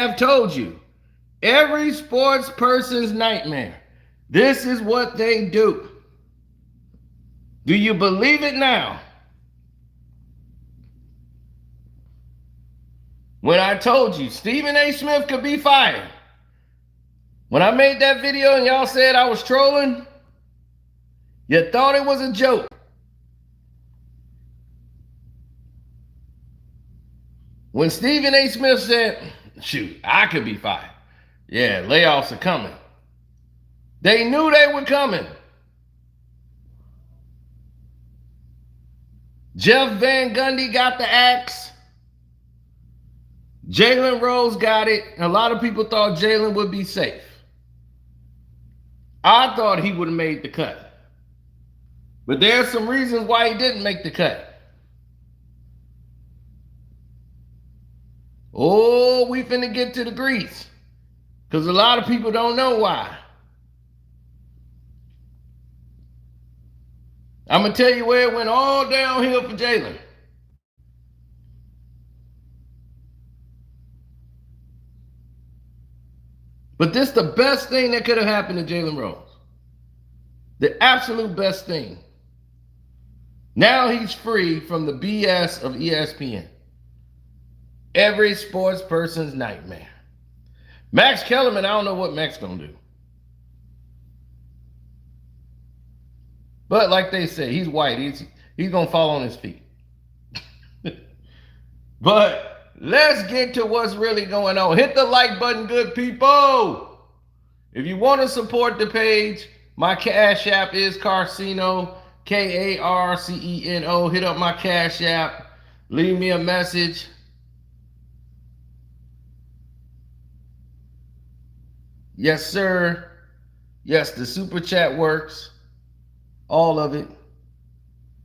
have told you, every sports person's nightmare. This is what they do. Do you believe it now? When I told you Stephen A. Smith could be fired, when I made that video and y'all said I was trolling, you thought it was a joke. When Stephen A. Smith said, shoot, I could be fired. Yeah, layoffs are coming. They knew they were coming. Jeff Van Gundy got the axe. Jalen Rose got it. A lot of people thought Jalen would be safe. I thought he would have made the cut. But there's some reasons why he didn't make the cut. Oh, we finna get to the grease. Because a lot of people don't know why. I'm going to tell you where it went all downhill for Jalen. But this is the best thing that could have happened to Jalen Rose. The absolute best thing. Now he's free from the BS of ESPN. Every sports person's nightmare. Max Kellerman, I don't know what Max gonna do. But like they say, he's white. He's gonna fall on his feet. But let's get to what's really going on. Hit the like button, good people. If you want to support the page, my Cash App is Carceno, Karceno. Hit up my Cash App. Leave me a message. Yes, sir. Yes, the super chat works. All of it.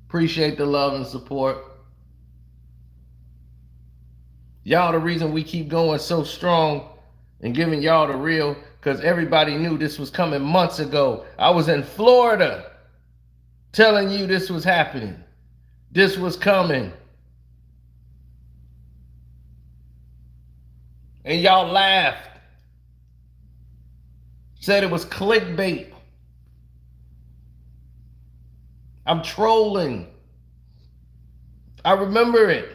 Appreciate the love and support. Y'all the reason we keep going so strong and giving y'all the real, because everybody knew this was coming months ago. I was in Florida telling you this was happening. This was coming. And y'all laughed. Said it was clickbait. I'm trolling. I remember it.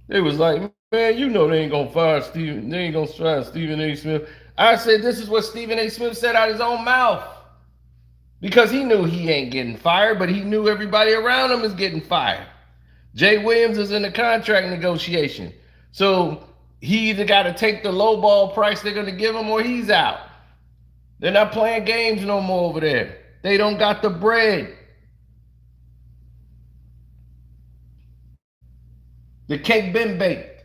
It was like, man, you know they ain't gonna fire Stephen. They ain't gonna fire Stephen A. Smith. I said this is what Stephen A. Smith said out of his own mouth. Because he knew he ain't getting fired, but he knew everybody around him is getting fired. Jay Williams is in the contract negotiation. So he either got to take the low ball price they're going to give him or he's out. They're not playing games no more over there. They don't got the bread. The cake been baked.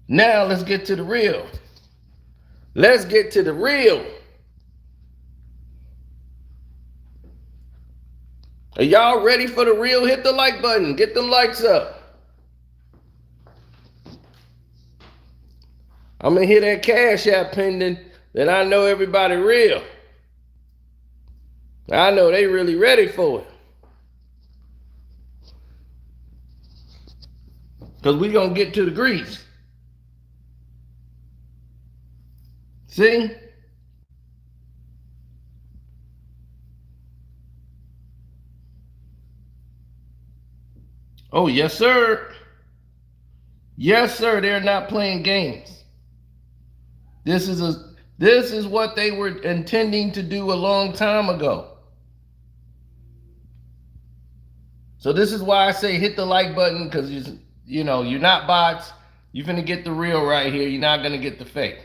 Now let's get to the real. Let's get to the real. Are y'all ready for the real? Hit the like button. Get them likes up. I'm going to hear that Cash App pending, then I know everybody real. I know they really ready for it. Because we going to get to the grease. See? Oh, yes, sir. Yes, sir. They're not playing games. This is what they were intending to do a long time ago. So this is why I say hit the like button, because you're not bots. You're finna get the real right here. You're not gonna get the fake.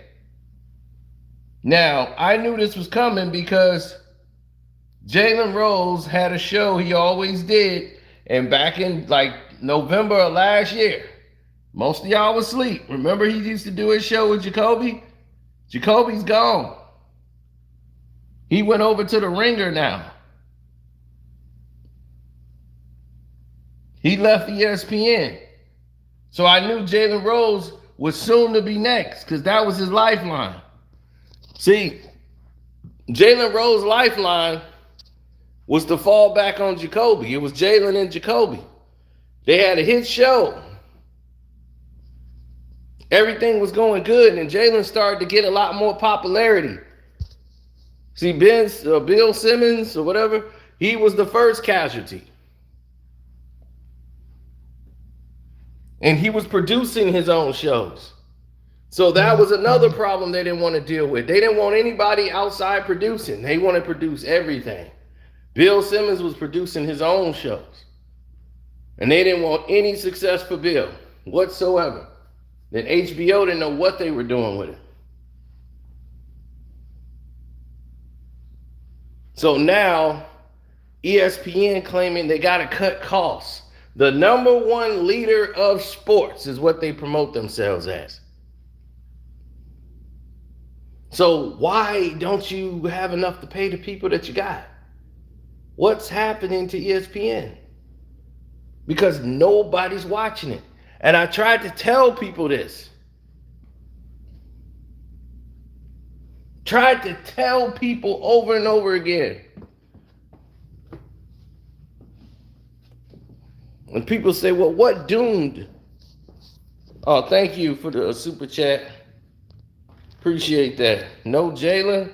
Now, I knew this was coming because Jalen Rose had a show he always did, and back in like November of last year, most of y'all was asleep. Remember he used to do his show with Jacoby? Jacoby's gone. He went over to the Ringer now. He left ESPN. So I knew Jalen Rose was soon to be next because that was his lifeline. See, Jalen Rose's lifeline was to fall back on Jacoby. It was Jalen and Jacoby. They had a hit show. Everything was going good, and Jalen started to get a lot more popularity. See, Bill Simmons or whatever, he was the first casualty. And he was producing his own shows. So that was another problem they didn't want to deal with. They didn't want anybody outside producing. They want to produce everything. Bill Simmons was producing his own shows. And they didn't want any success for Bill whatsoever. Then HBO didn't know what they were doing with it. So now ESPN claiming they got to cut costs. The number one leader of sports is what they promote themselves as. So why don't you have enough to pay the people that you got? What's happening to ESPN? Because nobody's watching it. And I tried to tell people this. Tried to tell people over and over again. When people say, well, what doomed? Oh, thank you for the super chat. Appreciate that. No Jalen?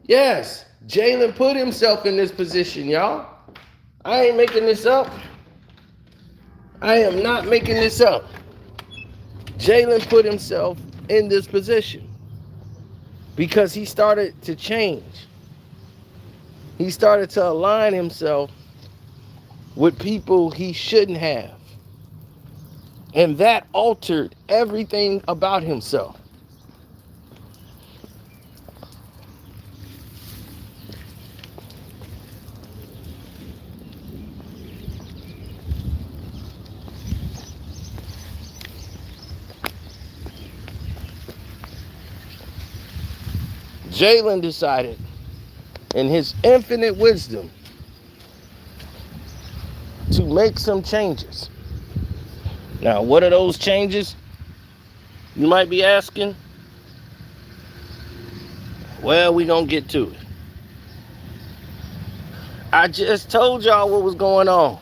Yes, Jalen put himself in this position, y'all. I ain't making this up. I am not making this up. Jalen put himself in this position because he started to change. He started to align himself with people he shouldn't have. And that altered everything about himself. Jalen decided, in his infinite wisdom, to make some changes. Now, what are those changes? You might be asking. Well, we're going to get to it. I just told y'all what was going on.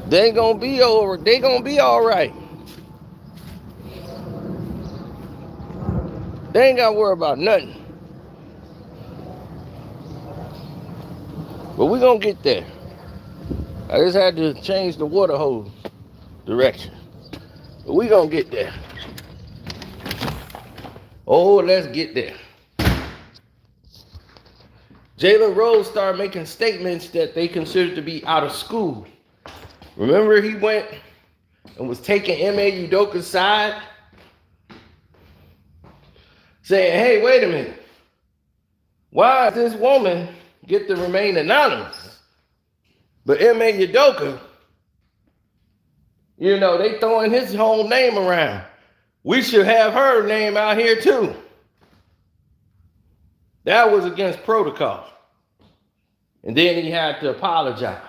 They gonna be all right. They ain't got to worry about nothing. But we're going to get there. I just had to change the water hose direction. But we're going to get there. Oh, let's get there. Jalen Rose started making statements that they considered to be out of school. Remember, he went and was taking M.A. Udoka's side, saying, hey, wait a minute. Why does this woman get to remain anonymous? But M.A. Udoka, they throwing his whole name around. We should have her name out here too. That was against protocol. And then he had to apologize.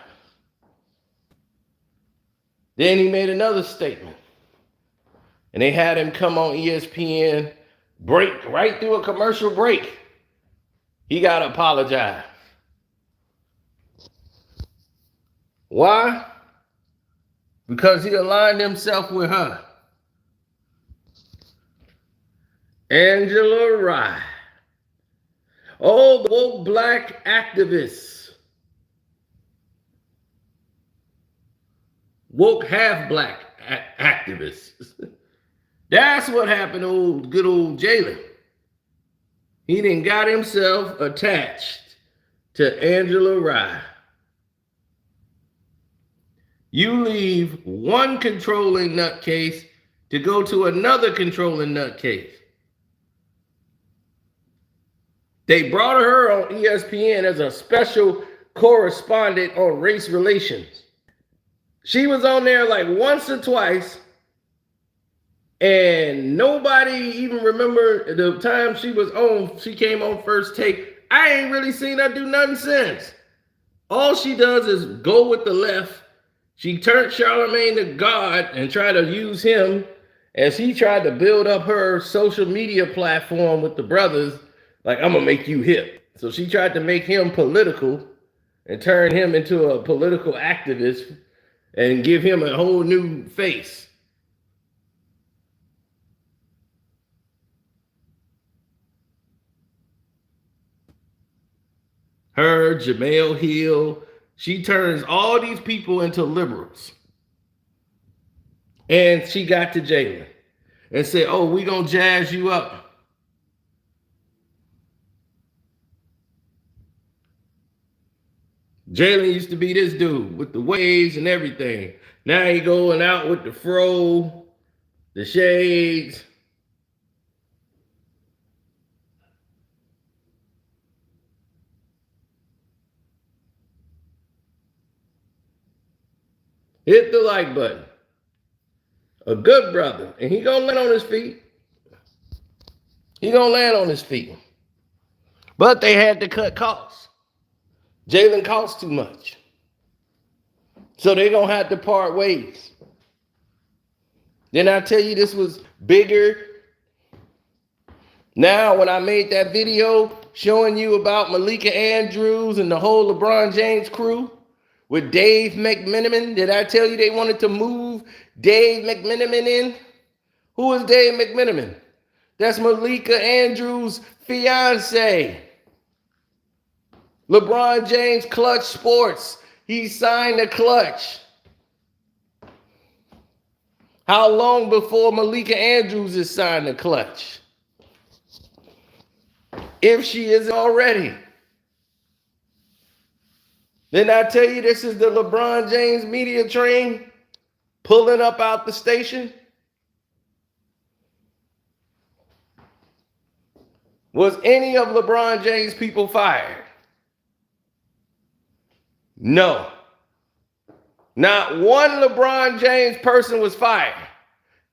Then he made another statement. And they had him come on ESPN, break right through a commercial break. He got to apologize. Why? Because he aligned himself with her. Angela Rye. Oh, the woke black activists. Woke half-black activists. That's what happened to good old Jalen. He done got himself attached to Angela Rye. You leave one controlling nutcase to go to another controlling nutcase. They brought her on ESPN as a special correspondent on race relations. She was on there like once or twice, and nobody even remember the time she was on. She came on First Take. I ain't really seen her do nothing since. All she does is go with the left. She turned Charlamagne to God and tried to use him as he tried to build up her social media platform with the brothers. Like, I'm going to make you hip. So she tried to make him political and turn him into a political activist and give him a whole new face. Her, Jamel Hill, she turns all these people into liberals. And she got to Jalen and said, oh, we gonna jazz you up. Jalen used to be this dude with the waves and everything. Now he going out with the fro, the shades. Hit the like button. A good brother. And he gonna land on his feet. He gonna land on his feet. But they had to cut costs. Jalen costs too much. So they're gonna have to part ways. Didn't I tell you this was bigger? Now, when I made that video showing you about Malika Andrews and the whole LeBron James crew with Dave McMenamin, did I tell you they wanted to move Dave McMenamin in? Who is Dave McMenamin? That's Malika Andrews' fiance. LeBron James Clutch Sports. He signed the Clutch. How long before Malika Andrews is signed the Clutch? If she isn't already. Didn't I tell you this is the LeBron James media train pulling up out the station? Was any of LeBron James' people fired? No. Not one LeBron James person was fired.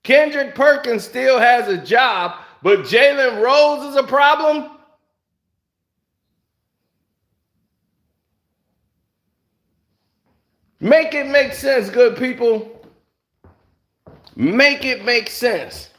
Kendrick Perkins still has a job, but Jalen Rose is a problem? Make it make sense, good people. Make it make sense.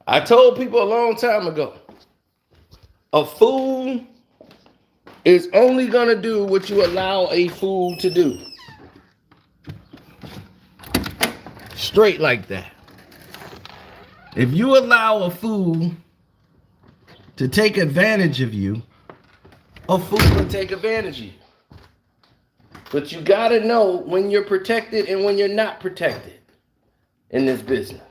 I told people a long time ago, a fool is only going to do what you allow a fool to do. Straight like that. If you allow a fool to take advantage of you, a fool will take advantage of you. But you got to know when you're protected and when you're not protected in this business.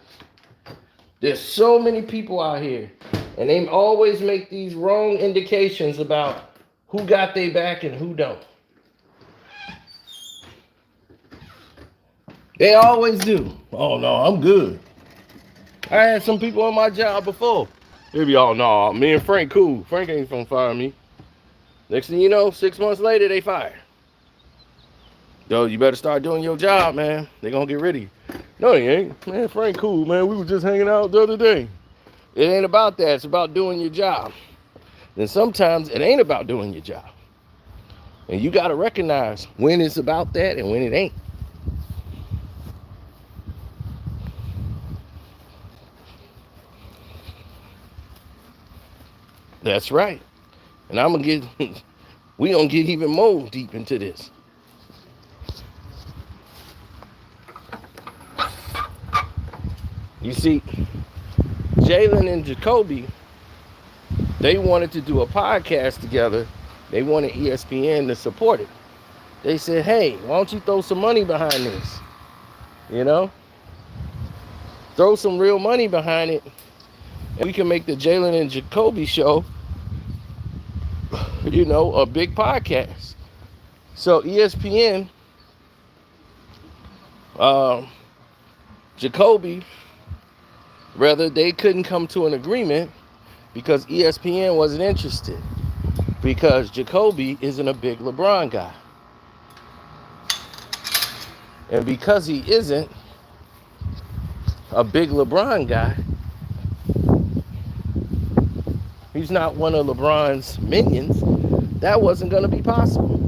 There's so many people out here, and they always make these wrong indications about who got their back and who don't. They always do. Oh, no, I'm good. I had some people on my job before. They be all, no, me and Frank cool. Frank ain't gonna fire me. Next thing you know, 6 months later, they fired. Yo, you better start doing your job, man. They gonna get rid of you. No, he ain't. Man, Frank cool, man. We were just hanging out the other day. It ain't about that. It's about doing your job. And sometimes it ain't about doing your job. And you got to recognize when it's about that and when it ain't. That's right. And we gonna get even more deep into this. You see, Jalen and Jacoby, they wanted to do a podcast together. They wanted ESPN to support it. They said, hey, why don't you throw some money behind this? You know? Throw some real money behind it. And we can make the Jalen and Jacoby show, you know, a big podcast. So ESPN, Jacoby, rather, they couldn't come to an agreement because ESPN wasn't interested. Because Jacoby isn't a big LeBron guy. And because he isn't a big LeBron guy, he's not one of LeBron's minions, that wasn't going to be possible.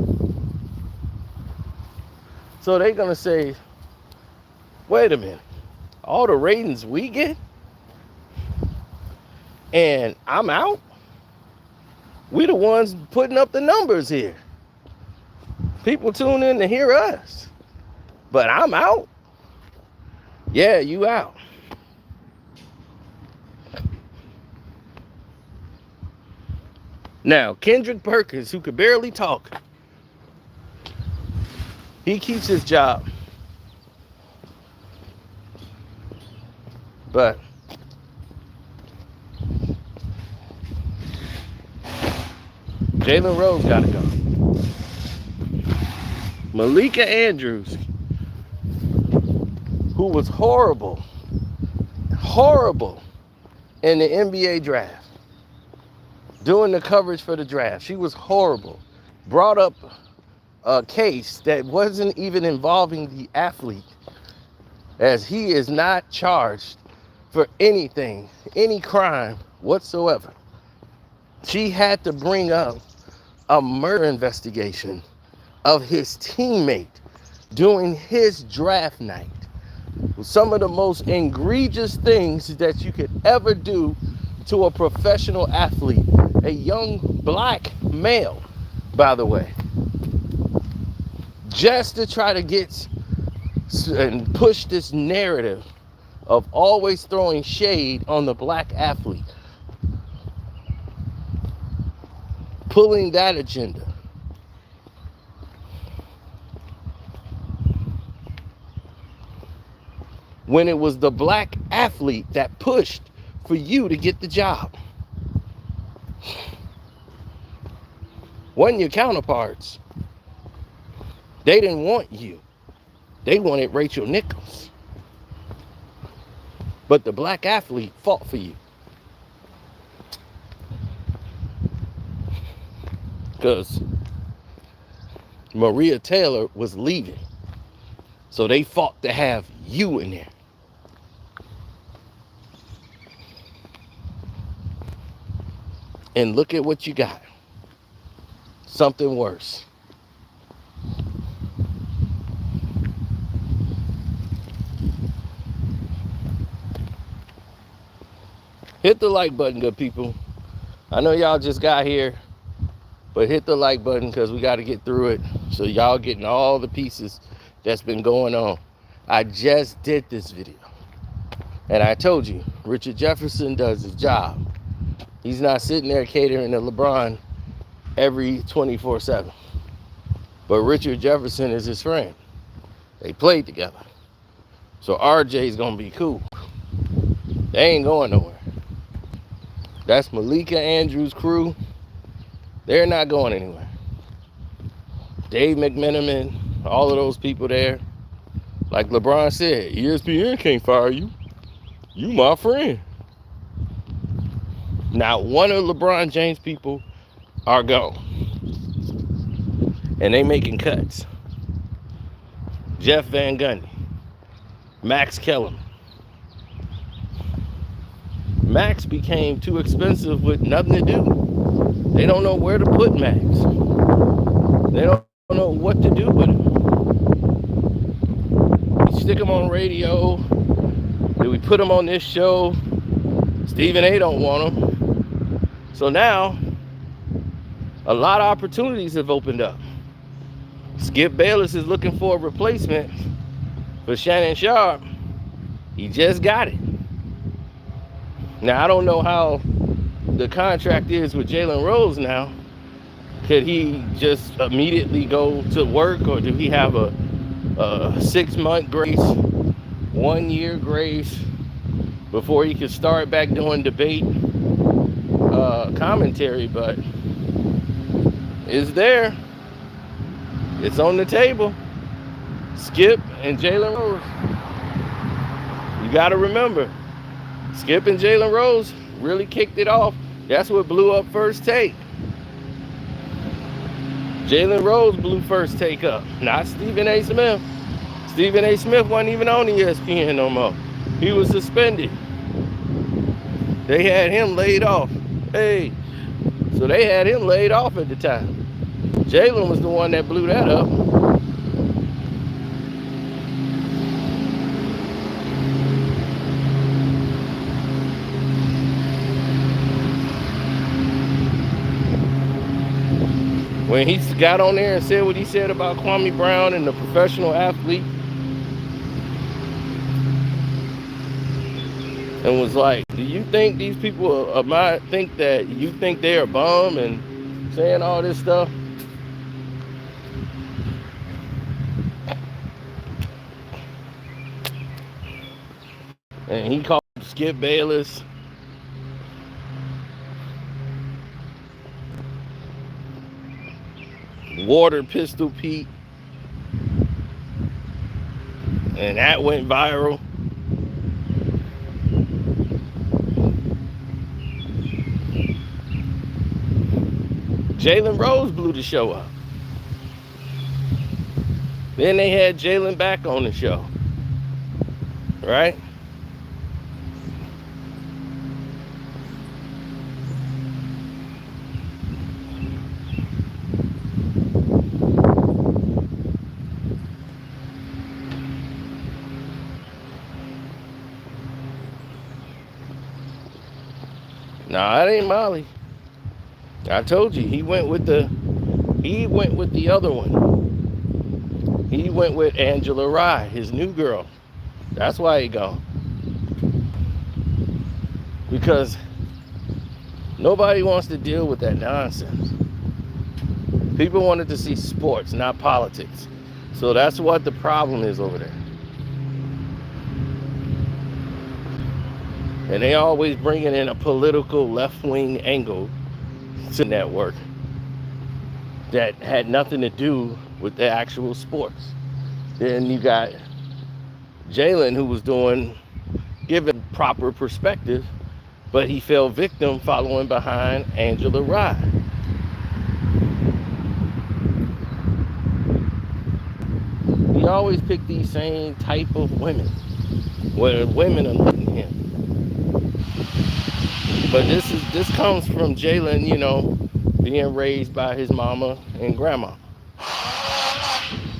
So they're going to say, wait a minute, all the ratings we get and I'm out? We the ones putting up the numbers here. People tune in to hear us, but I'm out? Yeah, you out. Now, Kendrick Perkins, who could barely talk, he keeps his job. But Jalen Rose got to go. Malika Andrews, who was horrible in the NBA draft, doing the coverage for the draft. She was horrible. Brought up a case that wasn't even involving the athlete, as he is not charged for anything, any crime whatsoever. She had to bring up a murder investigation of his teammate during his draft night. Some of the most egregious things that you could ever do to a professional athlete, a young black male, by the way, just to try to get and push this narrative of always throwing shade on the black athlete. Pulling that agenda. When it was the black athlete that pushed for you to get the job. Wasn't your counterparts. They didn't want you. They wanted Rachel Nichols. But the black athlete fought for you. Because Maria Taylor was leaving. So they fought to have you in there. And look at what you got. Something worse. Hit the like button, good people. I know y'all just got here, but hit the like button because we got to get through it. So y'all getting all the pieces that's been going on. I just did this video. And I told you, Richard Jefferson does his job. He's not sitting there catering to LeBron every 24/7. But Richard Jefferson is his friend. They played together. So RJ's going to be cool. They ain't going nowhere. That's Malika Andrews' crew. They're not going anywhere. Dave McMenamin, all of those people there. Like LeBron said, ESPN can't fire you. You my friend. Not one of LeBron James' people are gone. And they making cuts. Jeff Van Gundy. Max Kellerman. Max became too expensive with nothing to do. They don't know where to put Max. They don't know what to do with him. We stick him on radio. Then we put him on this show. Stephen A. don't want him. So now, a lot of opportunities have opened up. Skip Bayless is looking for a replacement for Shannon Sharp. He just got it. Now, I don't know how the contract is with Jalen Rose now. Could he just immediately go to work, or do he have a 6-month grace, 1 year grace before he could start back doing debate commentary? But it's there. It's on the table. Skip and Jalen Rose. You got to remember, Skip and Jalen Rose really kicked it off. That's what blew up First Take. Jalen Rose blew First Take up, not Stephen A. Smith. Stephen A. Smith wasn't even on ESPN no more. He was suspended. They had him laid off. Hey, so they had him laid off at the time. Jalen was the one that blew that up. When he got on there and said what he said about Kwame Brown and the professional athlete, and was like, do you think these people might think that you think they're a bum and saying all this stuff? And he called Skip Bayless Water Pistol Pete, and that went viral. Jalen Rose blew the show up. Then they had Jalen back on the show, right? Nah, that ain't Molly. I told you he went with the other one. He went with Angela Rye, his new girl. That's why he gone. Because nobody wants to deal with that nonsense. People wanted to see sports, not politics. So that's what the problem is over there. And they always bringing in a political left-wing angle to the network that had nothing to do with the actual sports. Then you got Jalen, who was giving proper perspective, but he fell victim following behind Angela Rye. He always picked these same type of women, where women are letting him. But this comes from Jalen, being raised by his mama and grandma.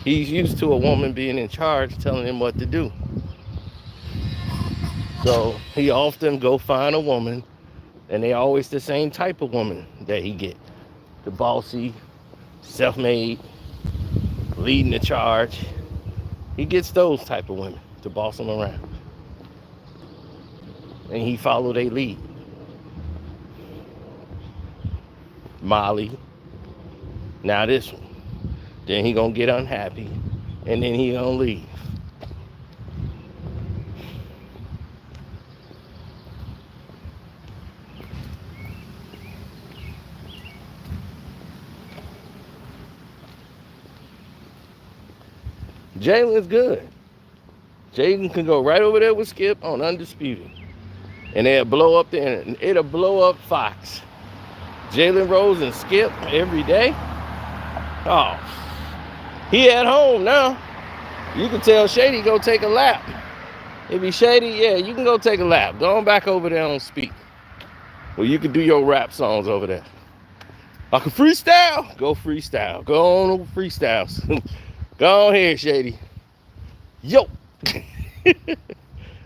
He's used to a woman being in charge, telling him what to do. So he often go find a woman, and they always the same type of woman that he get. The bossy, self-made, leading the charge. He gets those type of women to boss him around. And he followed their lead. Molly. Now this one. Then he gonna get unhappy, and then he gonna leave. Jalen's good. Jalen can go right over there with Skip on Undisputed, and it'll blow up it'll blow up Fox. Jalen Rose and Skip every day. Oh, he at home now. You can tell Shady go take a lap. If he's Shady, yeah, you can go take a lap. Go on back over there on speak. Well, you can do your rap songs over there. I can freestyle. Go freestyle. Go on freestyles. Go on here, Shady. Yo.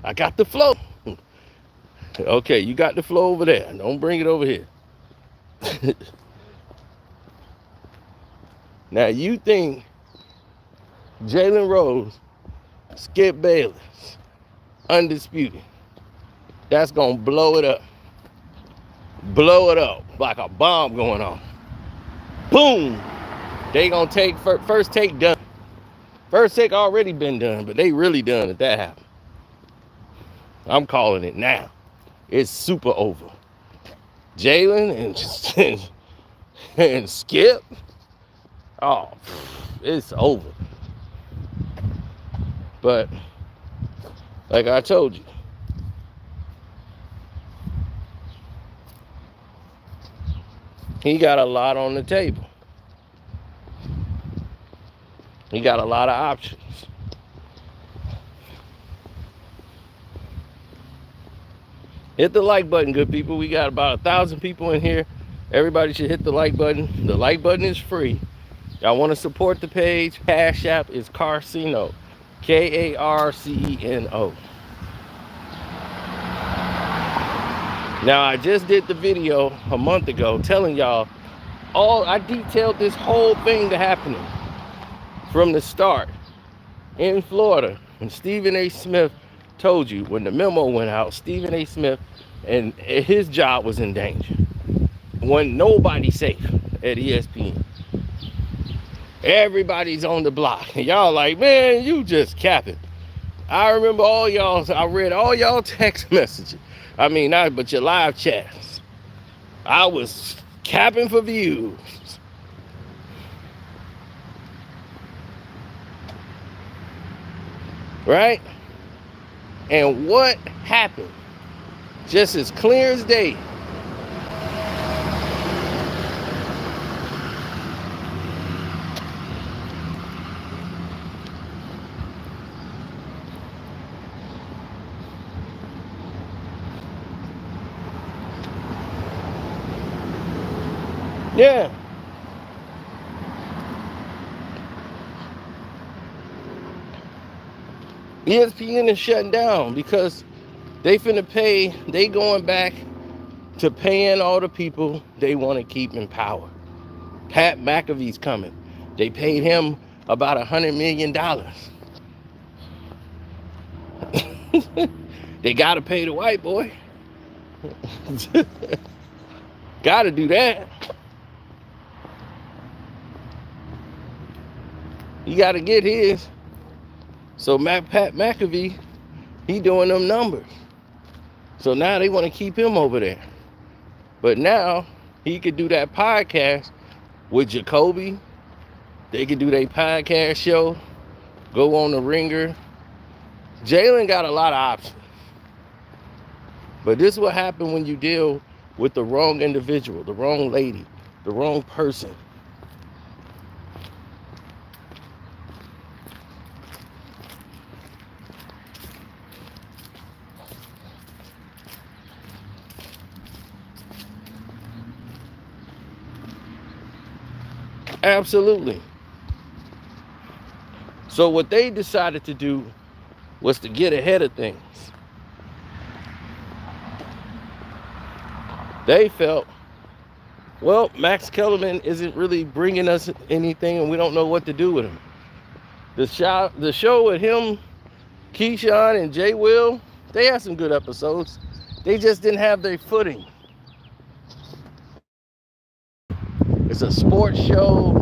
I got the flow. Okay, you got the flow over there. Don't bring it over here. Now, you think Jalen Rose, Skip Bayless, Undisputed, that's going to blow it up. Blow it up like a bomb going on. Boom. They going to take first take done. First take already been done, but they really done if that happened. I'm calling it now. It's super over. Jalen and Skip, oh, it's over. But like I told you, he got a lot on the table. He got a lot of options. Hit the like button, good people. We got about 1,000 people in here. Everybody should hit the like button. The like button is free. Y'all want to support the page? Cash App is Carceno. Carceno. Now, I just did the video a month ago telling y'all I detailed this whole thing that happening from the start in Florida. When Stephen A. Smith told you, when the memo went out, Stephen A. Smith and his job was in danger. When nobody safe at ESPN. Everybody's on the block. And y'all like, man, you just capping. I remember I read all y'all text messages. I mean, not but your live chats. I was capping for views. Right? And what happened? Just as clear as day. Yeah. ESPN is shutting down because they going back to paying all the people they want to keep in power. Pat McAfee's coming. They paid him about $100 million. They got to pay the white boy. Got to do that. You got to get his. So Pat McAfee, he doing them numbers. So now they want to keep him over there. But now he could do that podcast with Jacoby. They could do their podcast show, go on the Ringer. Jalen got a lot of options. But this is what happened when you deal with the wrong individual, the wrong lady, the wrong person. Absolutely. So what they decided to do was to get ahead of things. They felt, well, Max Kellerman isn't really bringing us anything and we don't know what to do with him. The show with him, Keyshawn and Jay Will, they had some good episodes. They just didn't have their footing. It's a sports show.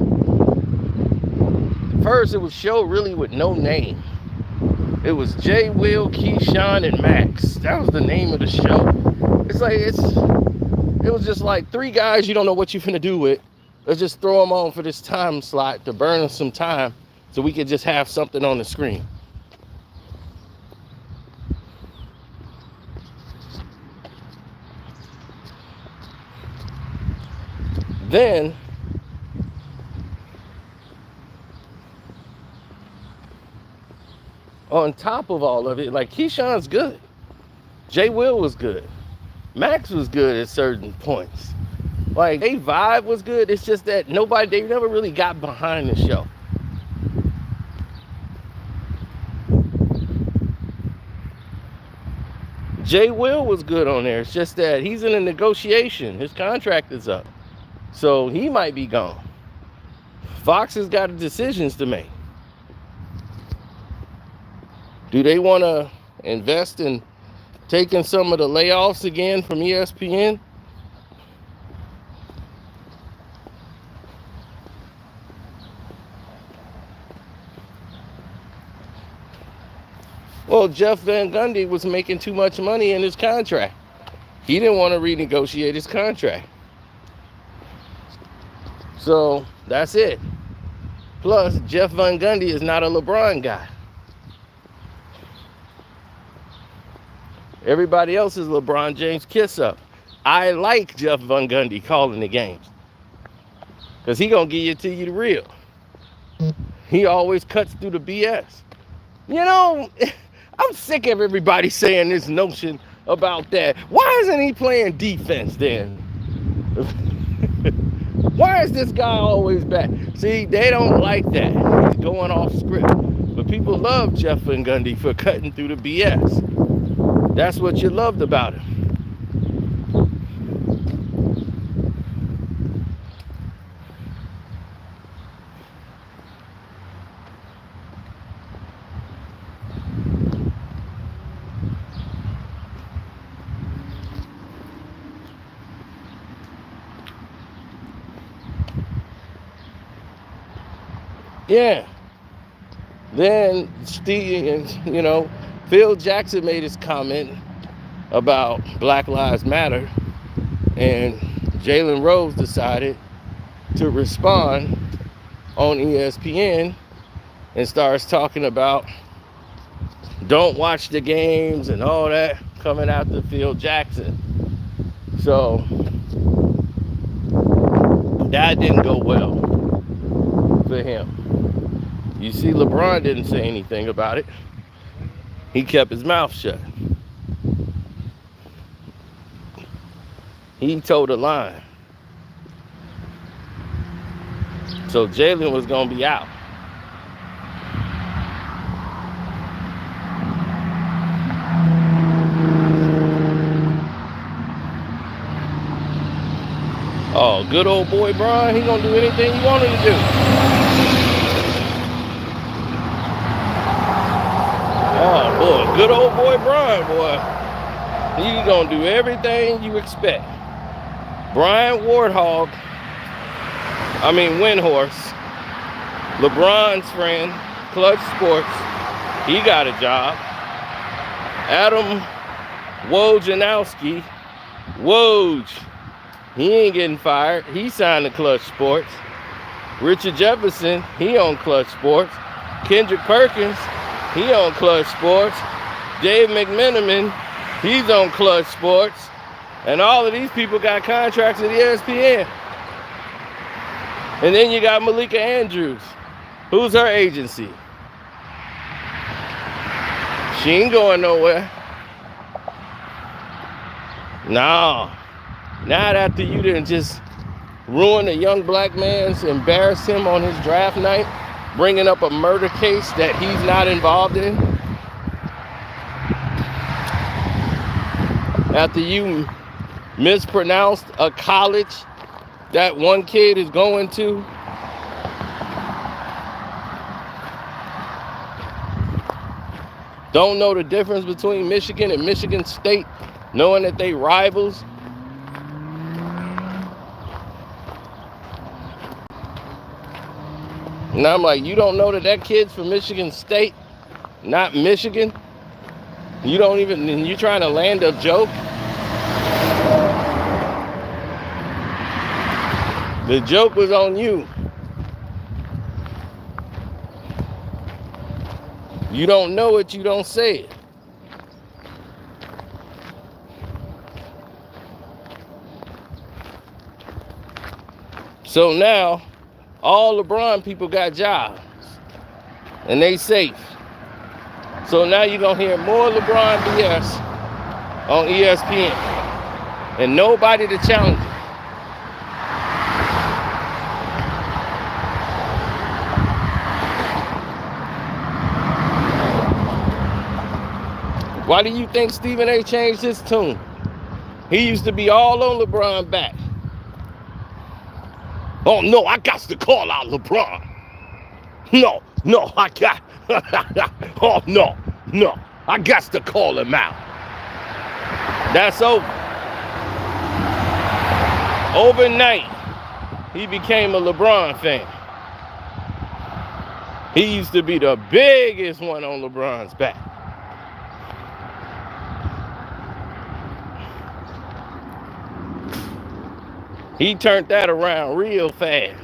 First, it was a show really with no name. It was Jay Will, Keyshawn, and Max. That was the name of the show. It was just like three guys you don't know what you're finna do with. Let's just throw them on for this time slot to burn some time so we could just have something on the screen. Then, on top of all of it, like Keyshawn's good. Jay Will was good. Max was good at certain points. Like, they vibe was good. It's just that they never really got behind the show. Jay Will was good on there. It's just that he's in a negotiation. His contract is up. So he might be gone. Fox has got decisions to make. Do they want to invest in taking some of the layoffs again from ESPN? Well, Jeff Van Gundy was making too much money in his contract. He didn't want to renegotiate his contract. So that's it. Plus, Jeff Van Gundy is not a LeBron guy. Everybody else is LeBron James kiss up. I like Jeff Van Gundy calling the games. Because he going to give it to you the real. He always cuts through the BS. You know, I'm sick of everybody saying this notion about that. Why isn't he playing defense then? Why is this guy always back? See, they don't like that. He's going off script. But people love Jeff Van Gundy for cutting through the BS. That's what you loved about him. Yeah. Then Steve, Phil Jackson made his comment about Black Lives Matter, and Jalen Rose decided to respond on ESPN and starts talking about don't watch the games and all that coming after Phil Jackson. So that didn't go well for him. You see, LeBron didn't say anything about it. He kept his mouth shut. He told a lie. So Jalen was going to be out. Oh, good old boy Bron, he going to do anything you want him to do. Oh, boy, good old boy Bron, boy. He's going to do everything you expect. Brian Windhorse, LeBron's friend, Clutch Sports, he got a job. Adam Wojnarowski, Woj, he ain't getting fired. He signed to Clutch Sports. Richard Jefferson, he on Clutch Sports. Kendrick Perkins, he on Clutch Sports. Dave McMenamin, he's on Clutch Sports. And all of these people got contracts at ESPN. And then you got Malika Andrews. Who's her agency? She ain't going nowhere. No. Not after you didn't just ruin a young black man's, embarrass him on his draft night, bringing up a murder case that he's not involved in. After you mispronounced a college that one kid is going to. Don't know the difference between Michigan and Michigan State, knowing that they rivals. And I'm like, you don't know that kid's from Michigan State, not Michigan? You don't even, and you're trying to land a joke? The joke was on you. You don't know it, you don't say it. So now, all LeBron people got jobs. And they safe. So now you're going to hear more LeBron BS on ESPN. And nobody to challenge it. Why do you think Stephen A. changed his tune? He used to be all on LeBron back. Oh, no, I got to call out LeBron. No, I got... oh, no, I got to call him out. That's over. Overnight, he became a LeBron fan. He used to be the biggest one on LeBron's back. He turned that around real fast.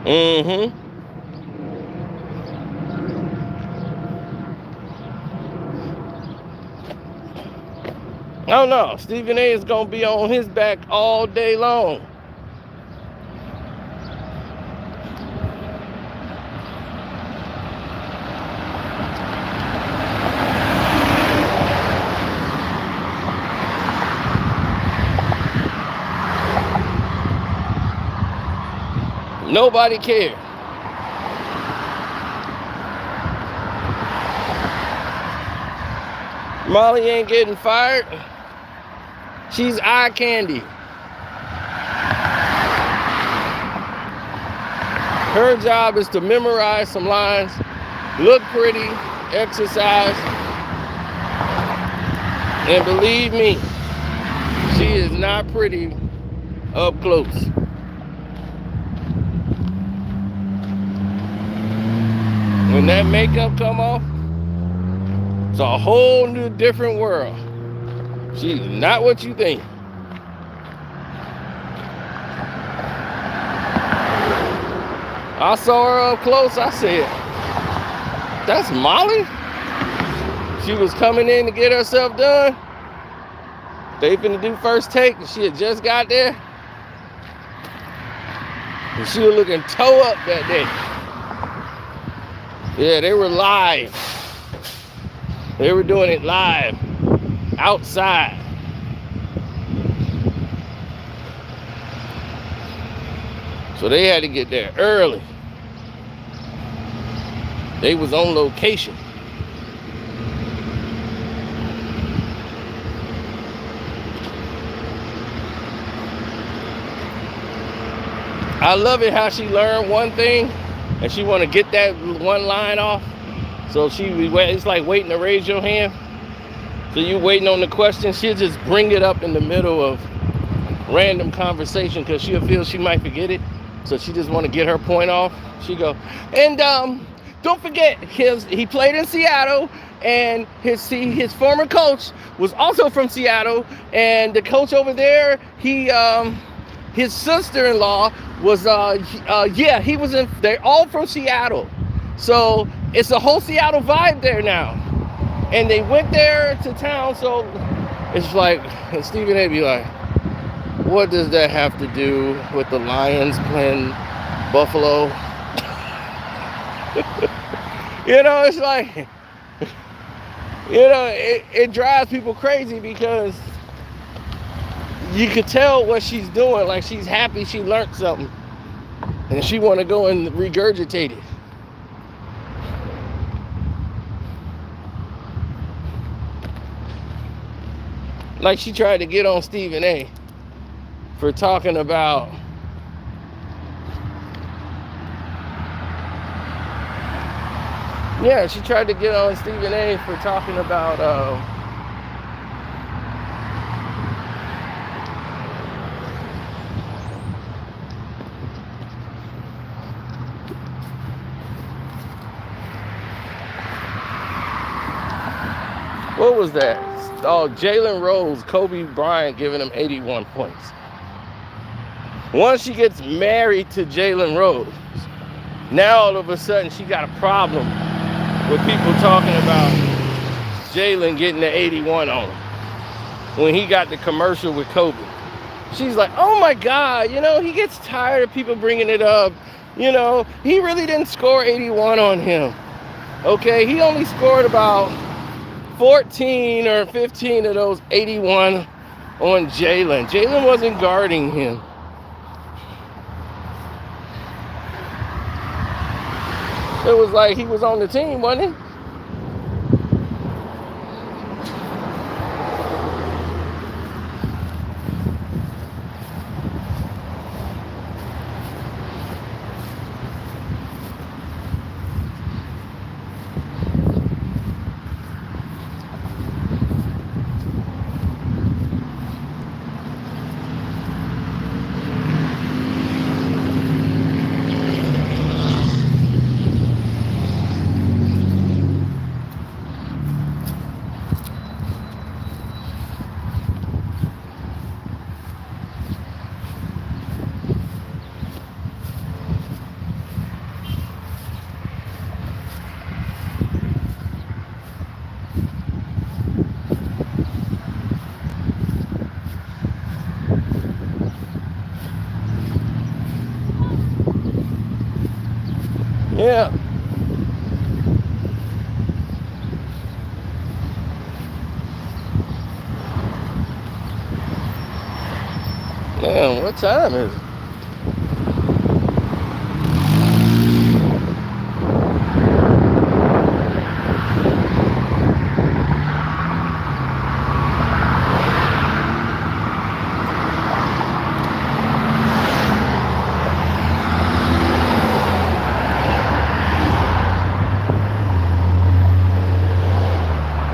Mm-hmm. Oh no, Stephen A is gonna be on his back all day long. Nobody cares. Molly ain't getting fired. She's eye candy. Her job is to memorize some lines, look pretty, exercise, and believe me, she is not pretty up close. When that makeup come off, it's a whole new different world. She's not what you think. I saw her up close. I said, that's Molly? She was coming in to get herself done. They finna do first take, and she had just got there. And she was looking toe up that day. Yeah, they were live. They were doing it live, outside. So they had to get there early. They was on location. I love it how she learned one thing and she want to get that one line off. So it's like waiting to raise your hand. So you waiting on the question, she'll just bring it up in the middle of random conversation because she'll feel she might forget it. So she just want to get her point off. She go, and don't forget, he played in Seattle, and his former coach was also from Seattle, and the coach over there, his sister-in-law was he was in. They're all from Seattle, so it's a whole Seattle vibe there now. And they went there to town, so it's like, and Stephen A be like, what does that have to do with the Lions playing Buffalo? You know, it's like, you know, it drives people crazy because you could tell what she's doing. Like, she's happy she learned something and she want to go and regurgitate it. Like, she tried to get on Stephen A for talking about she tried to get on Stephen A for talking about what was that? Oh, Jalen Rose, Kobe Bryant giving him 81 points. Once she gets married to Jalen Rose, now all of a sudden she got a problem with people talking about Jalen getting the 81 on him when he got the commercial with Kobe. She's like, oh my God, you know, he gets tired of people bringing it up. You know, he really didn't score 81 on him. Okay, he only scored about 14 or 15 of those 81 on Jalen. Jalen wasn't guarding him. It was like he was on the team, wasn't he? Yeah. Man, what time is it?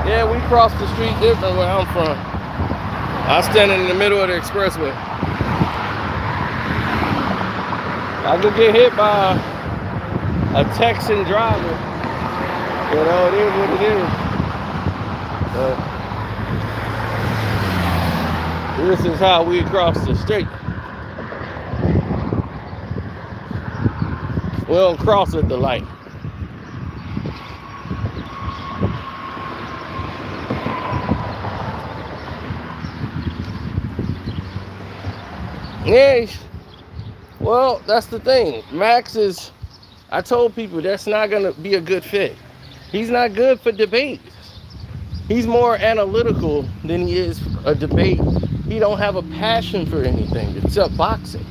Yeah, we cross the street different where I'm from. I stand in the middle of the expressway. I could get hit by a Texan driver. You know, it is what it is. But this is how we cross the street. We don't cross at the light. Yeah, well, that's the thing. Max is, I told people that's not going to be a good fit. He's not good for debates. He's more analytical than he is a debate. He don't have a passion for anything except boxing.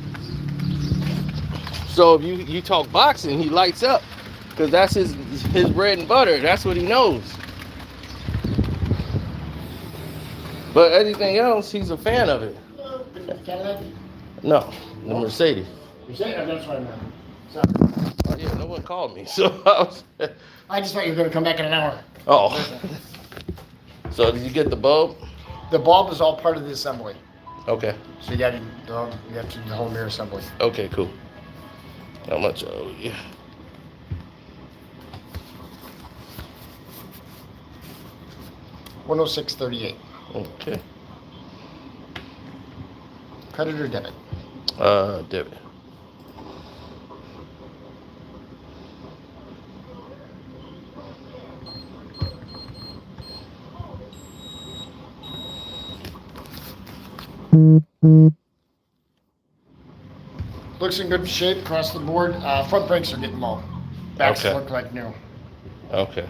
So if you talk boxing, he lights up because that's his bread and butter. That's what he knows. But anything else, he's a fan of it. Cadillac? No, the Mercedes. Mercedes? Oh, that's what I meant. Sorry. Oh, yeah, no one called me, so I just thought you were going to come back in an hour. Oh. So did you get the bulb? The bulb is all part of the assembly. Okay. So you have to do the whole mirror assembly. Okay, cool. How much? Oh, yeah. $106.38. Okay. Credit or debit? Debit. Looks in good shape across the board. Front brakes are getting low. Backs Okay. look like new. Okay.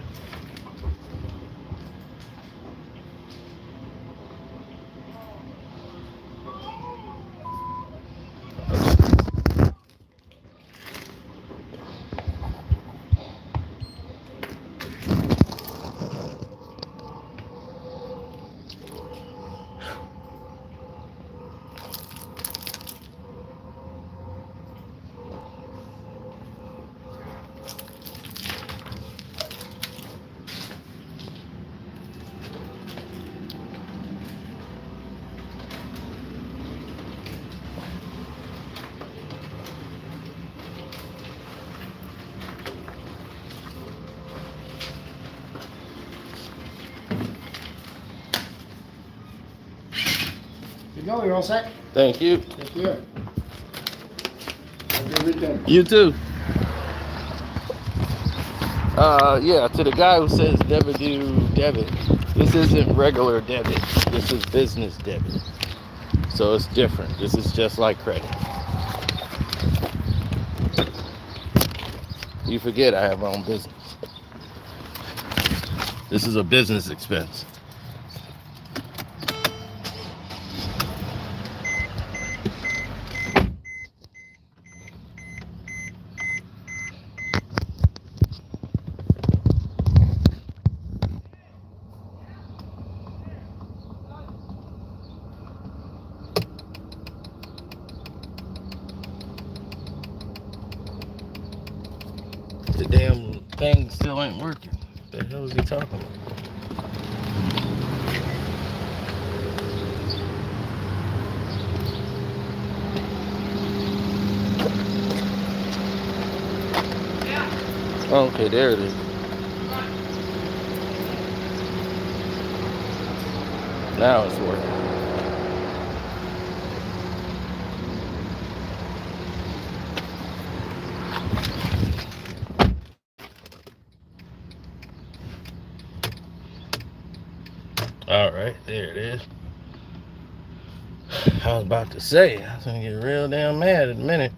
You go, you're all set? Thank you. Thank you. Have a good weekend. You too. Yeah, to the guy who says debit do debit, this isn't regular debit. This is business debit. So it's different. This is just like credit. You forget I have my own business. This is a business expense. The damn thing still ain't working. What the hell is he talking about? Okay, there it is. Now it's working. All right, there it is. I was about to say, I was gonna get real damn mad in a minute.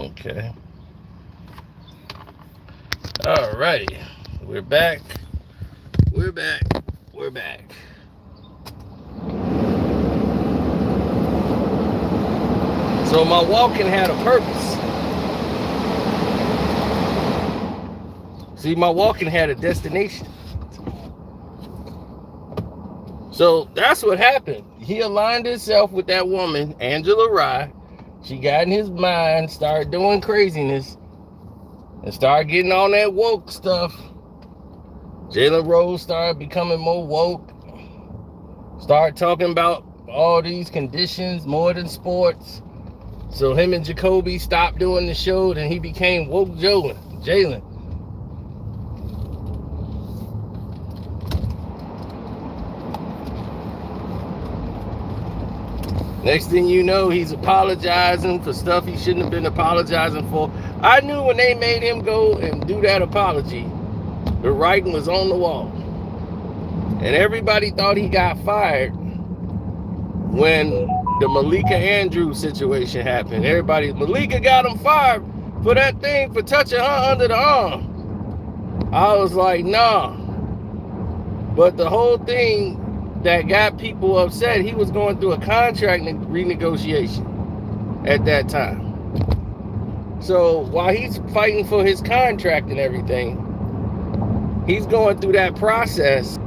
Okay. All righty. We're back. We're back. We're back. So my walking had a purpose. See, my walking had a destination. So that's what happened. He aligned himself with that woman, Angela Rye. She got in his mind, started doing craziness, and started getting on that woke stuff. Jalen Rose started becoming more woke. Started talking about all these conditions more than sports. So him and Jacoby stopped doing the show, and he became woke Jalen. Next thing you know, he's apologizing for stuff he shouldn't have been apologizing for. I knew when they made him go and do that apology, the writing was on the wall. And everybody thought he got fired when the Malika Andrews situation happened. Malika got him fired for that thing for touching her under the arm. I was like, nah. But the whole thing that got people upset, he was going through a contract renegotiation at that time. So while he's fighting for his contract and everything, he's going through that process.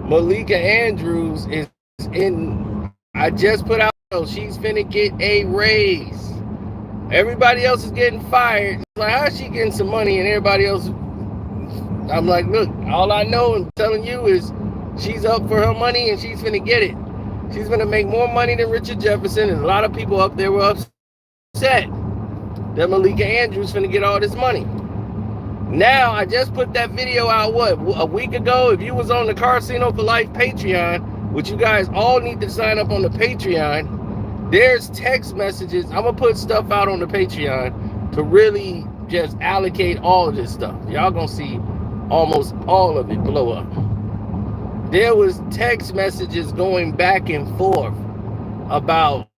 Malika Andrews is I just put out, she's finna get a raise. Everybody else is getting fired. It's like, how's she getting some money and everybody else? I'm like, look, all I know and telling you is she's up for her money and she's finna get it. She's gonna make more money than Richard Jefferson, and a lot of people up there were upset that Malika Andrews finna get all this money. Now, I just put that video out, a week ago? If you was on the Casino for Life Patreon, which you guys all need to sign up on the Patreon, there's text messages. I'm gonna put stuff out on the Patreon to really just allocate all of this stuff. Y'all gonna see almost all of it blow up. There was text messages going back and forth about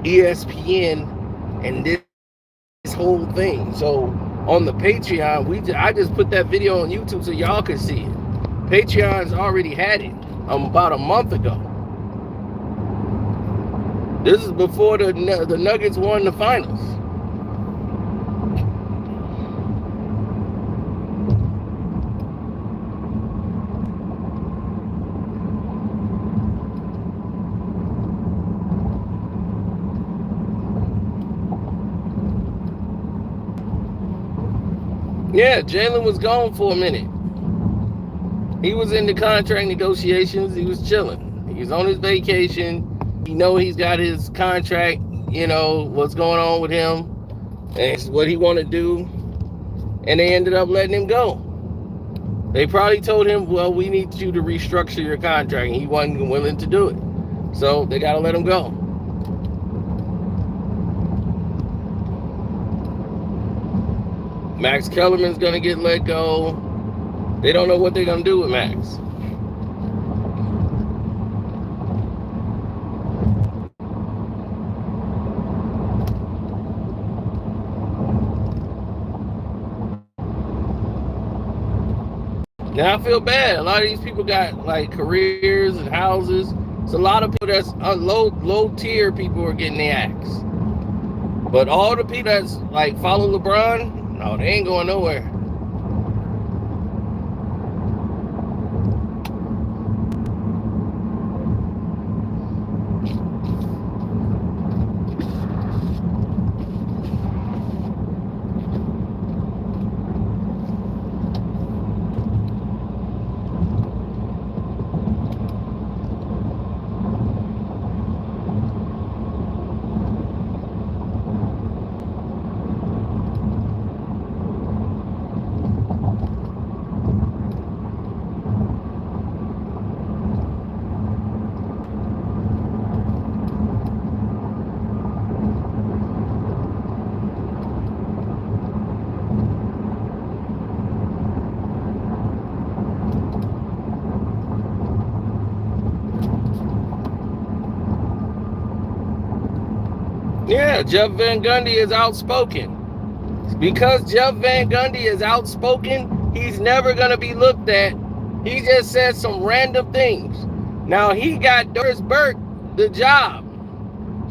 ESPN and this whole thing. So on the Patreon, I just put that video on YouTube so y'all can see it. Patreon's already had it about a month ago. This is before the Nuggets won the finals. Yeah, Jalen was gone for a minute. He was in the contract negotiations. He was chilling. He was on his vacation. You know, he's got his contract, you know, what's going on with him and what he want to do. And they ended up letting him go. They probably told him, well, we need you to restructure your contract. And he wasn't willing to do it. So they got to let him go. Max Kellerman's going to get let go. They don't know what they're going to do with Max. Now I feel bad. A lot of these people got like careers and houses. So a lot of people that's low tier people are getting the axe. But all the people that's like follow LeBron, no, they ain't going nowhere. Yeah, Jeff Van Gundy is outspoken. Because Jeff Van Gundy is outspoken, he's never going to be looked at. He just said some random things. Now, he got Doris Burke the job.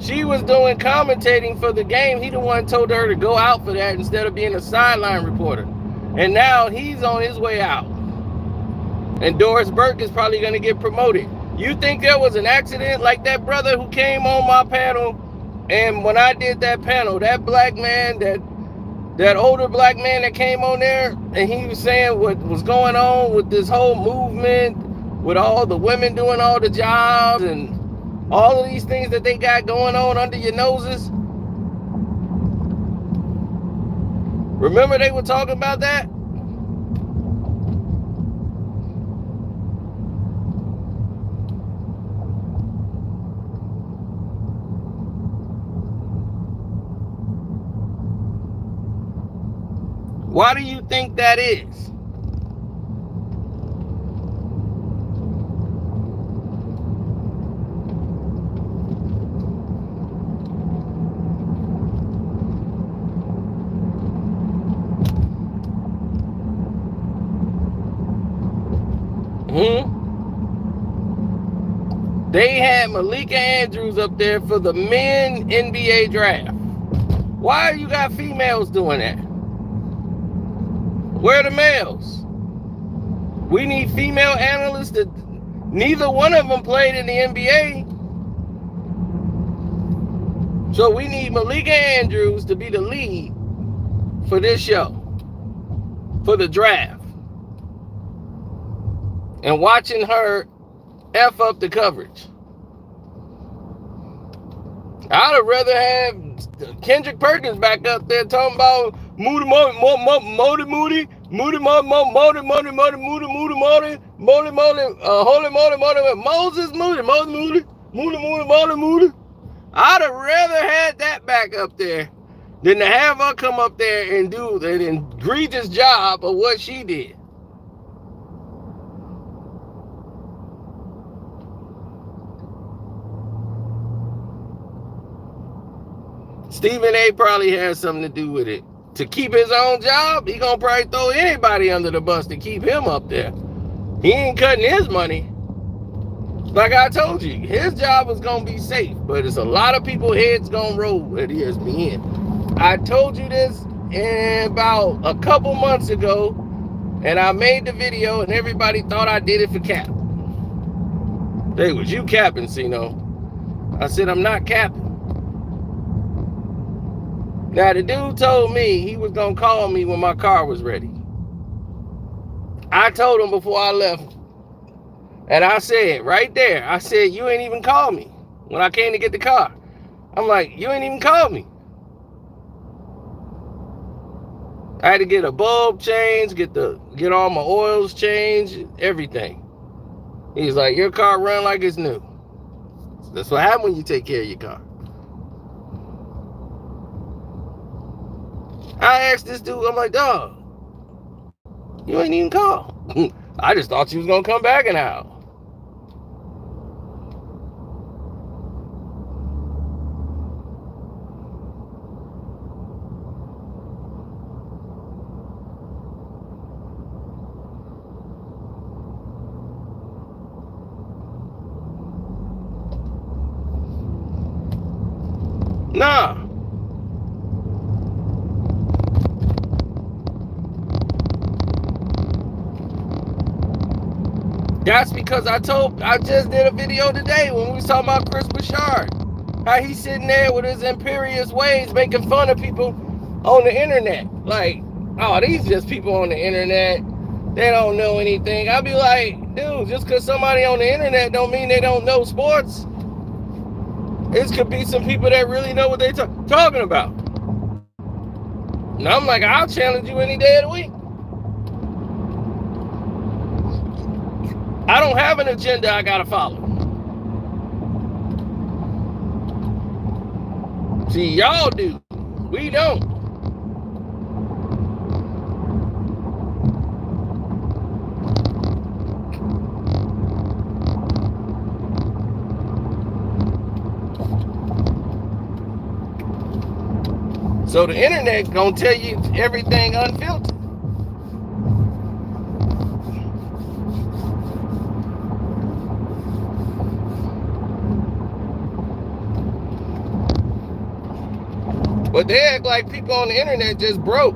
She was doing commentating for the game. He the one told her to go out for that instead of being a sideline reporter. And now he's on his way out. And Doris Burke is probably going to get promoted. You think there was an accident like that brother who came on my panel? And when I did that panel, that black man, that older black man that came on there, and he was saying what was going on with this whole movement, with all the women doing all the jobs and all of these things that they got going on under your noses. Remember they were talking about that? Why do you think that is? They had Malika Andrews up there for the men NBA draft. Why you got females doing that? Where are the males? We need female analysts that neither one of them played in the NBA. So we need Malika Andrews to be the lead for this show, for the draft. And watching her F up the coverage. I'd have rather have Kendrick Perkins back up there talking about Moody, Moses Moody. I'd have rather had that back up there than to have her come up there and do an egregious job of what she did. Stephen A. probably has something to do with it. To keep his own job, he gonna probably throw anybody under the bus to keep him up there. He ain't cutting his money. Like I told you, his job is gonna be safe, but it's a lot of people heads gonna roll at ESPN. I told you this about a couple months ago, and I made the video, and everybody thought I did it for cap. They was you capping, Cino. I said I'm not capping. Now, the dude told me he was going to call me when my car was ready. I told him before I left. And I said, right there, I said, you ain't even called me when I came to get the car. I'm like, you ain't even called me. I had to get a bulb changed, get all my oils changed, everything. He's like, your car run like it's new. That's what happens when you take care of your car. I asked this dude, I'm like, dog, you ain't even call. I just thought you was going to come back and out. Nah. That's because I just did a video today when we was talking about Chris Bouchard. How he's sitting there with his imperious ways making fun of people on the internet. Like, oh, these just people on the internet. They don't know anything. I'd be like, dude, just because somebody on the internet don't mean they don't know sports. It could be some people that really know what they're talking about. And I'm like, I'll challenge you any day of the week. I don't have an agenda I gotta follow. See, y'all do. We don't. So the internet gonna tell you everything unfiltered. But they act like people on the internet just broke.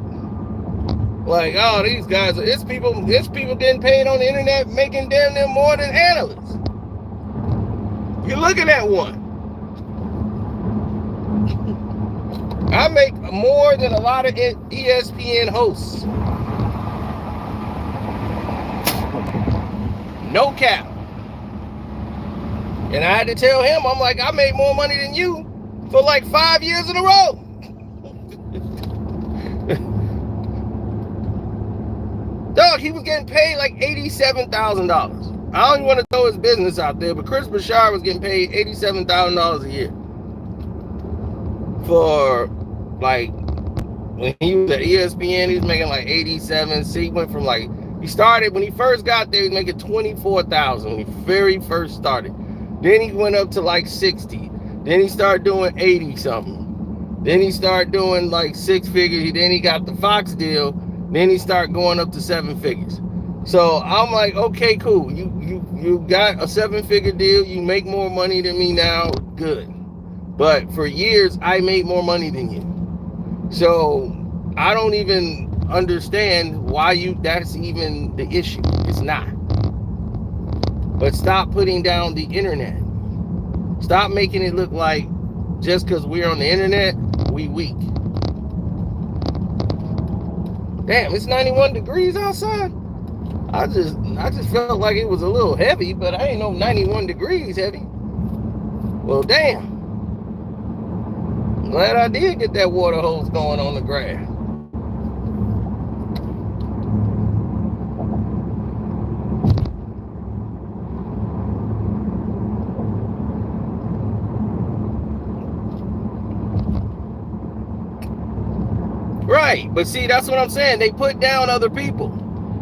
Like, oh, these guys, it's people getting paid on the internet making damn near more than analysts. You're looking at one. I make more than a lot of ESPN hosts. No cap. And I had to tell him, I'm like, I made more money than you for like 5 years in a row. Dog, he was getting paid like $87,000. I don't even want to throw his business out there, but Chris Bashar was getting paid $87,000 a year for, like, when he was at ESPN, he was making like 87. So he went from like, he started when he first got there, he was making 24,000 when he very first started. Then he went up to like 60. Then he started doing 80 something. Then he started doing like 6 figures. Then he got the Fox deal. Then he started going up to 7 figures. So I'm like, okay, cool. You got a 7-figure deal. You make more money than me now. Good. But for years, I made more money than you. So I don't even understand why that's even the issue. It's not. But stop putting down the internet. Stop making it look like just because we're on the internet, we weak. Damn, it's 91 degrees outside. I just felt like it was a little heavy, but I ain't know 91 degrees heavy. Well, damn. Glad I did get that water hose going on the grass. Right, but see, that's what I'm saying. They put down other people.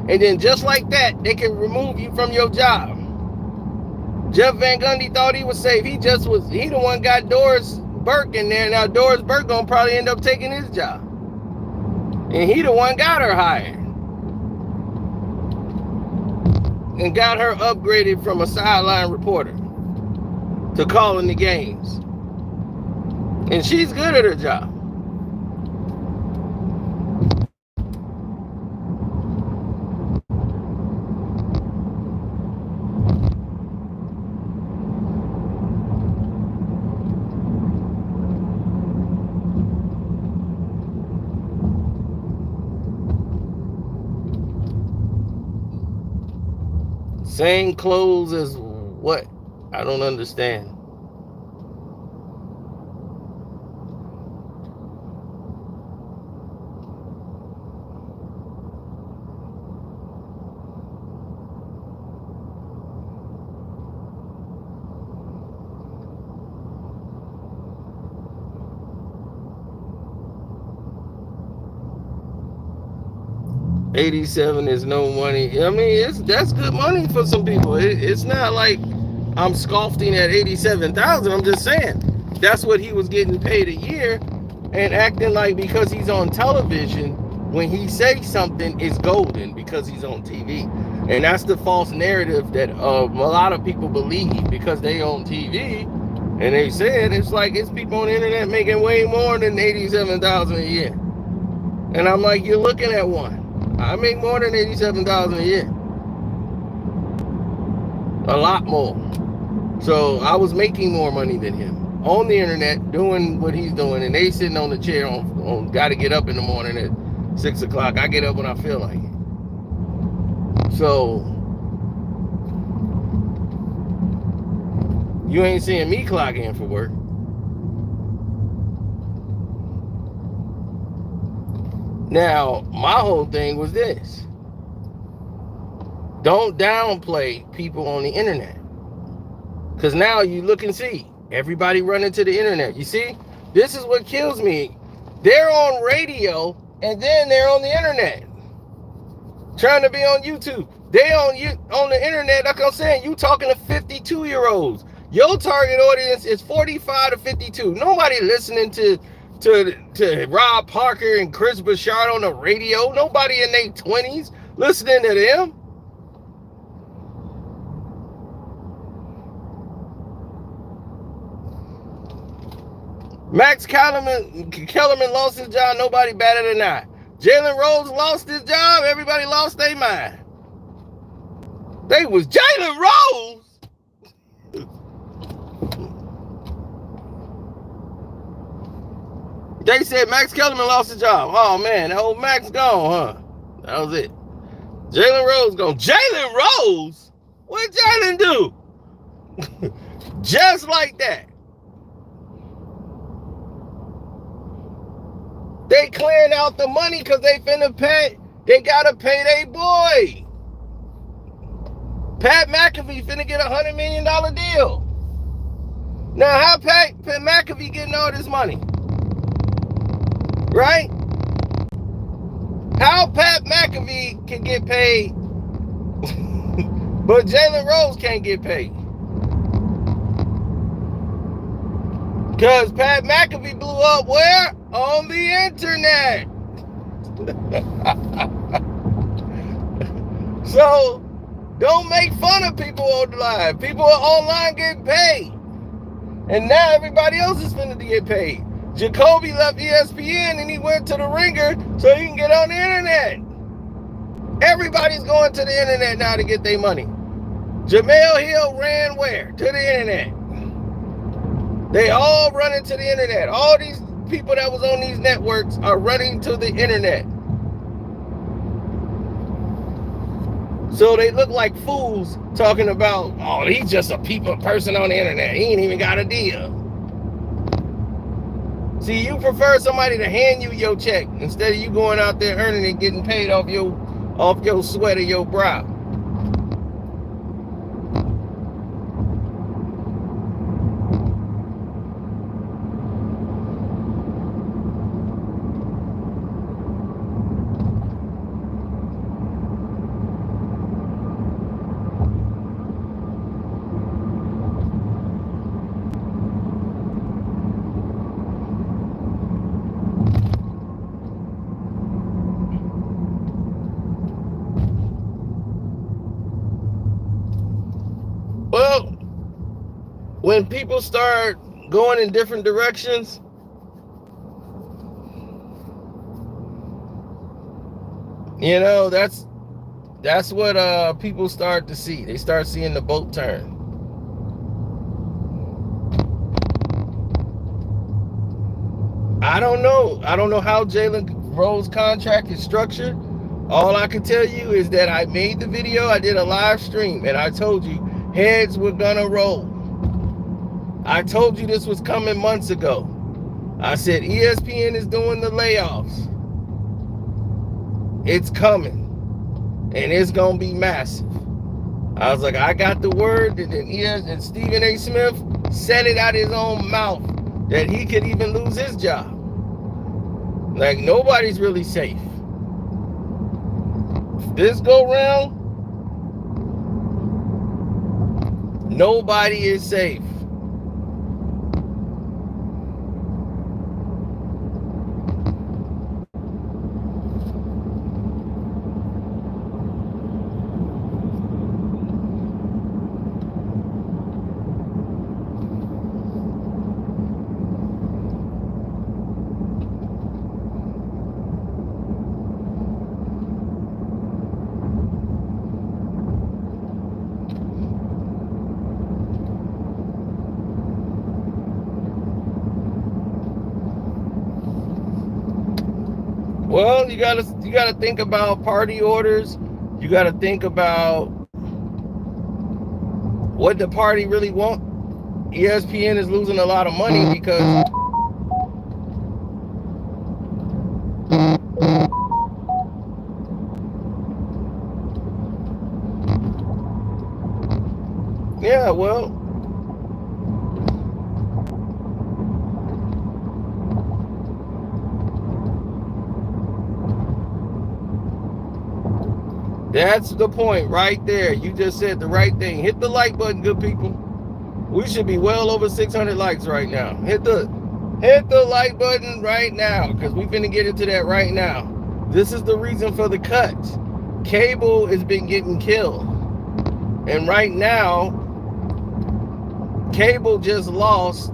And then just like that, they can remove you from your job. Jeff Van Gundy thought he was safe. He the one got Doris Burke in there. Now Doris Burke gonna probably end up taking his job. And he the one got her hired. And got her upgraded from a sideline reporter to calling the games. And she's good at her job. Same clothes as what? I don't understand. $87 is no money. I mean, that's good money for some people. It's not like I'm scoffing at $87,000. I'm just saying that's what he was getting paid a year, and acting like because he's on television, when he says something, it's golden because he's on TV. And that's the false narrative that a lot of people believe because they on TV, and they said it's like it's people on the internet making way more than $87,000 a year. And I'm like, you're looking at one. I make more than $87,000 a year. A lot more. So I was making more money than him on the internet doing what he's doing, and they sitting on the chair on got to get up in the morning at 6 o'clock. I get up when I feel like it. So you ain't seeing me clock in for work. Now, my whole thing was this. Don't downplay people on the internet. Because now you look and see. Everybody running to the internet. You see? This is what kills me. They're on radio, and then they're on the internet. Trying to be on YouTube. They on the internet, like I'm saying, you talking to 52-year-olds. Your target audience is 45 to 52. Nobody listening to to Rob Parker and Chris Bouchard on the radio. Nobody in their 20s listening to them. Max Kellerman lost his job. Nobody batted an eye. Jalen Rose lost his job. Everybody lost their mind. They was Jalen Rose. They said Max Kellerman lost his job. Oh man, that old Max gone, huh? That was it. Jalen Rose gone. Jalen Rose? What Jalen do? Just like that. They clearing out the money because they finna pay. They gotta pay their boy. Pat McAfee finna get $100 million deal. Now, how Pat McAfee getting all this money? Right? How Pat McAfee can get paid, but Jalen Rose can't get paid? Because Pat McAfee blew up where? On the internet. So, don't make fun of people online. People are online getting paid. And now everybody else is finna to get paid. Jacoby left ESPN and he went to the Ringer so he can get on the internet. Everybody's going to the internet now to get their money. Jamel Hill ran where? To the internet. They all running to the internet. All these people that was on these networks are running to the internet. So they look like fools talking about, oh, he's just a person on the internet. He ain't even got a deal. See, you prefer somebody to hand you your check instead of you going out there earning and getting paid off your sweat or your brow. Well, when people start going in different directions, you know, that's what people start to see. They start seeing the boat turn. I don't know how Jalen Rose contract is structured. All I can tell you is that I made the video, I did a live stream, and I told you heads were gonna roll. I told you this was coming months ago. I said ESPN is doing the layoffs. It's coming. And it's gonna be massive. I was like, I got the word, and Stephen A. Smith said it out his own mouth that he could even lose his job. Like, nobody's really safe. This go round, nobody is safe. Well, you gotta think about party orders. You gotta think about what the party really want. ESPN is losing a lot of money because yeah, well, that's the point right there. You just said the right thing. Hit the like button, good people. We should be well over 600 likes right now. Hit Hit the like button right now, because we finna get into that right now. This is the reason for the cuts. Cable has been getting killed. And right now, cable just lost,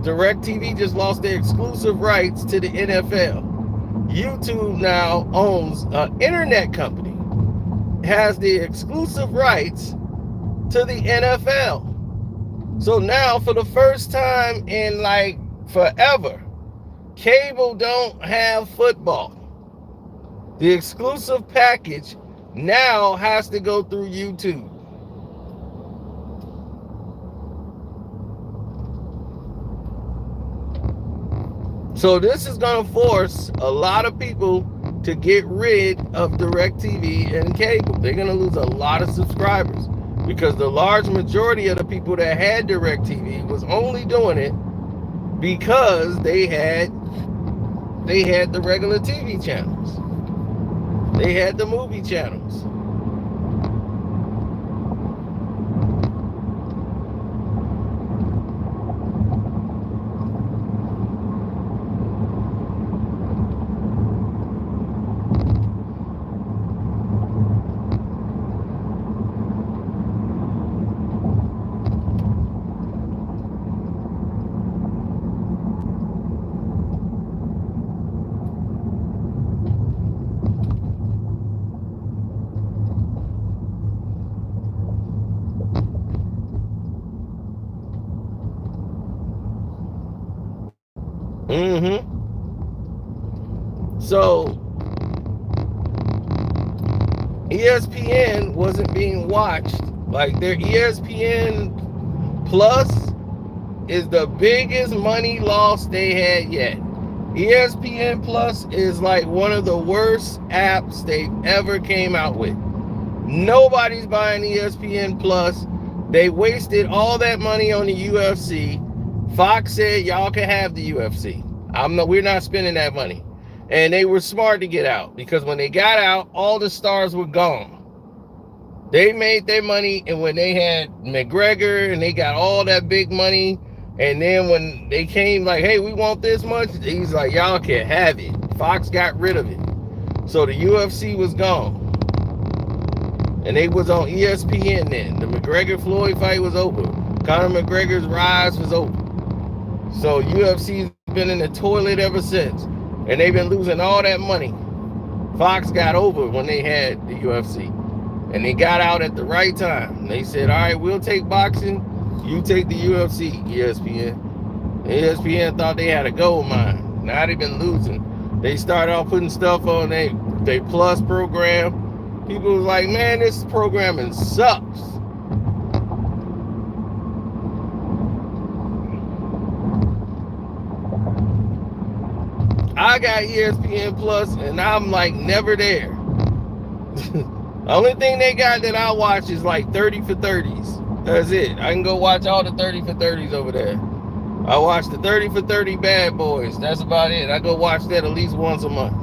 DirecTV just lost their exclusive rights to the NFL. YouTube now owns an internet company, has the exclusive rights to the NFL. So now, for the first time in like forever, cable don't have football. The exclusive package now has to go through YouTube. So this is going to force a lot of people to get rid of DirecTV and cable. They're going to lose a lot of subscribers because the large majority of the people that had DirecTV was only doing it because they had the regular TV channels. They had the movie channels. So ESPN wasn't being watched. Like their ESPN Plus is the biggest money loss they had yet. ESPN Plus is like one of the worst apps they've ever came out with. Nobody's buying ESPN Plus. They wasted all that money on the UFC. Fox said y'all can have the UFC. We're not spending that money. And they were smart to get out because when they got out, all the stars were gone. They made their money, and when they had McGregor and they got all that big money, and then when they came like, hey, we want this much, he's like, y'all can't have it. Fox got rid of it. So the UFC was gone. And they was on ESPN then. The McGregor-Floyd fight was over. Conor McGregor's rise was over. So UFC's been in the toilet ever since. And they've been losing all that money. Fox got over when they had the UFC. And they got out at the right time. They said, all right, we'll take boxing. You take the UFC, ESPN. ESPN thought they had a gold mine. Now they've been losing. They started off putting stuff on their Plus program. People was like, man, this programming sucks. I got ESPN Plus and I'm like never there. The only thing they got that I watch is like 30 for 30s. That's it. I can go watch all the 30 for 30s over there. I watch the 30 for 30 Bad Boys. That's about it. I go watch that at least once a month.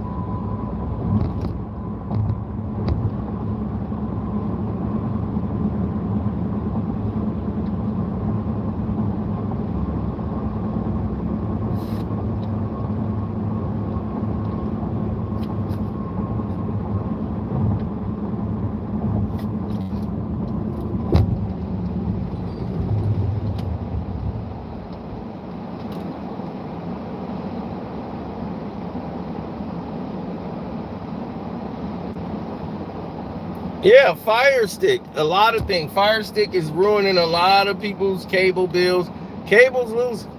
Yeah, Fire Stick. A lot of things. Fire Stick is ruining a lot of people's cable bills. Cable's losing.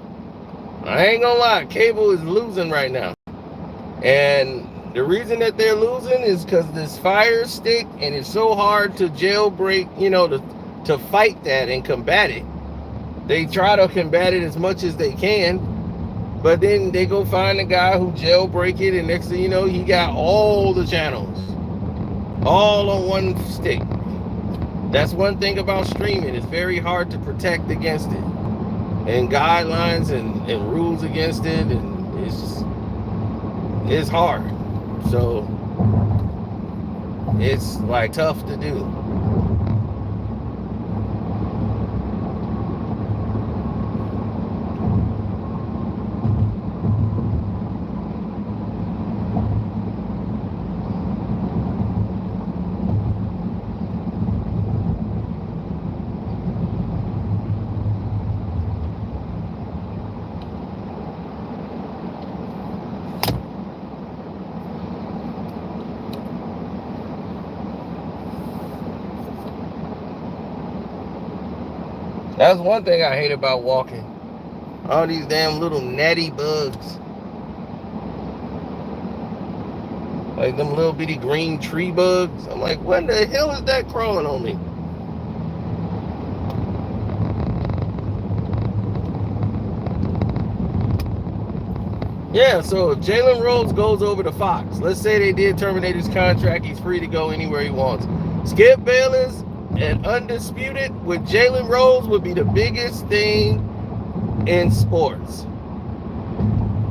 I ain't gonna lie. Cable is losing right now. And the reason that they're losing is because this Fire Stick, and it's so hard to jailbreak, to fight that and combat it. They try to combat it as much as they can, but then they go find a guy who jailbreak it, and next thing you know, he got all the channels. All on one stick. That's one thing about streaming. It's very hard to protect against it. And guidelines and rules against it. And it's hard. So it's like tough to do. That's one thing I hate about walking. All these damn little natty bugs. Like them little bitty green tree bugs. I'm like, what the hell is that crawling on me? Yeah, so if Jalen Rose goes over to Fox, let's say they did terminate his contract, he's free to go anywhere he wants. Skip Bayless and Undisputed with Jalen Rose would be the biggest thing in sports.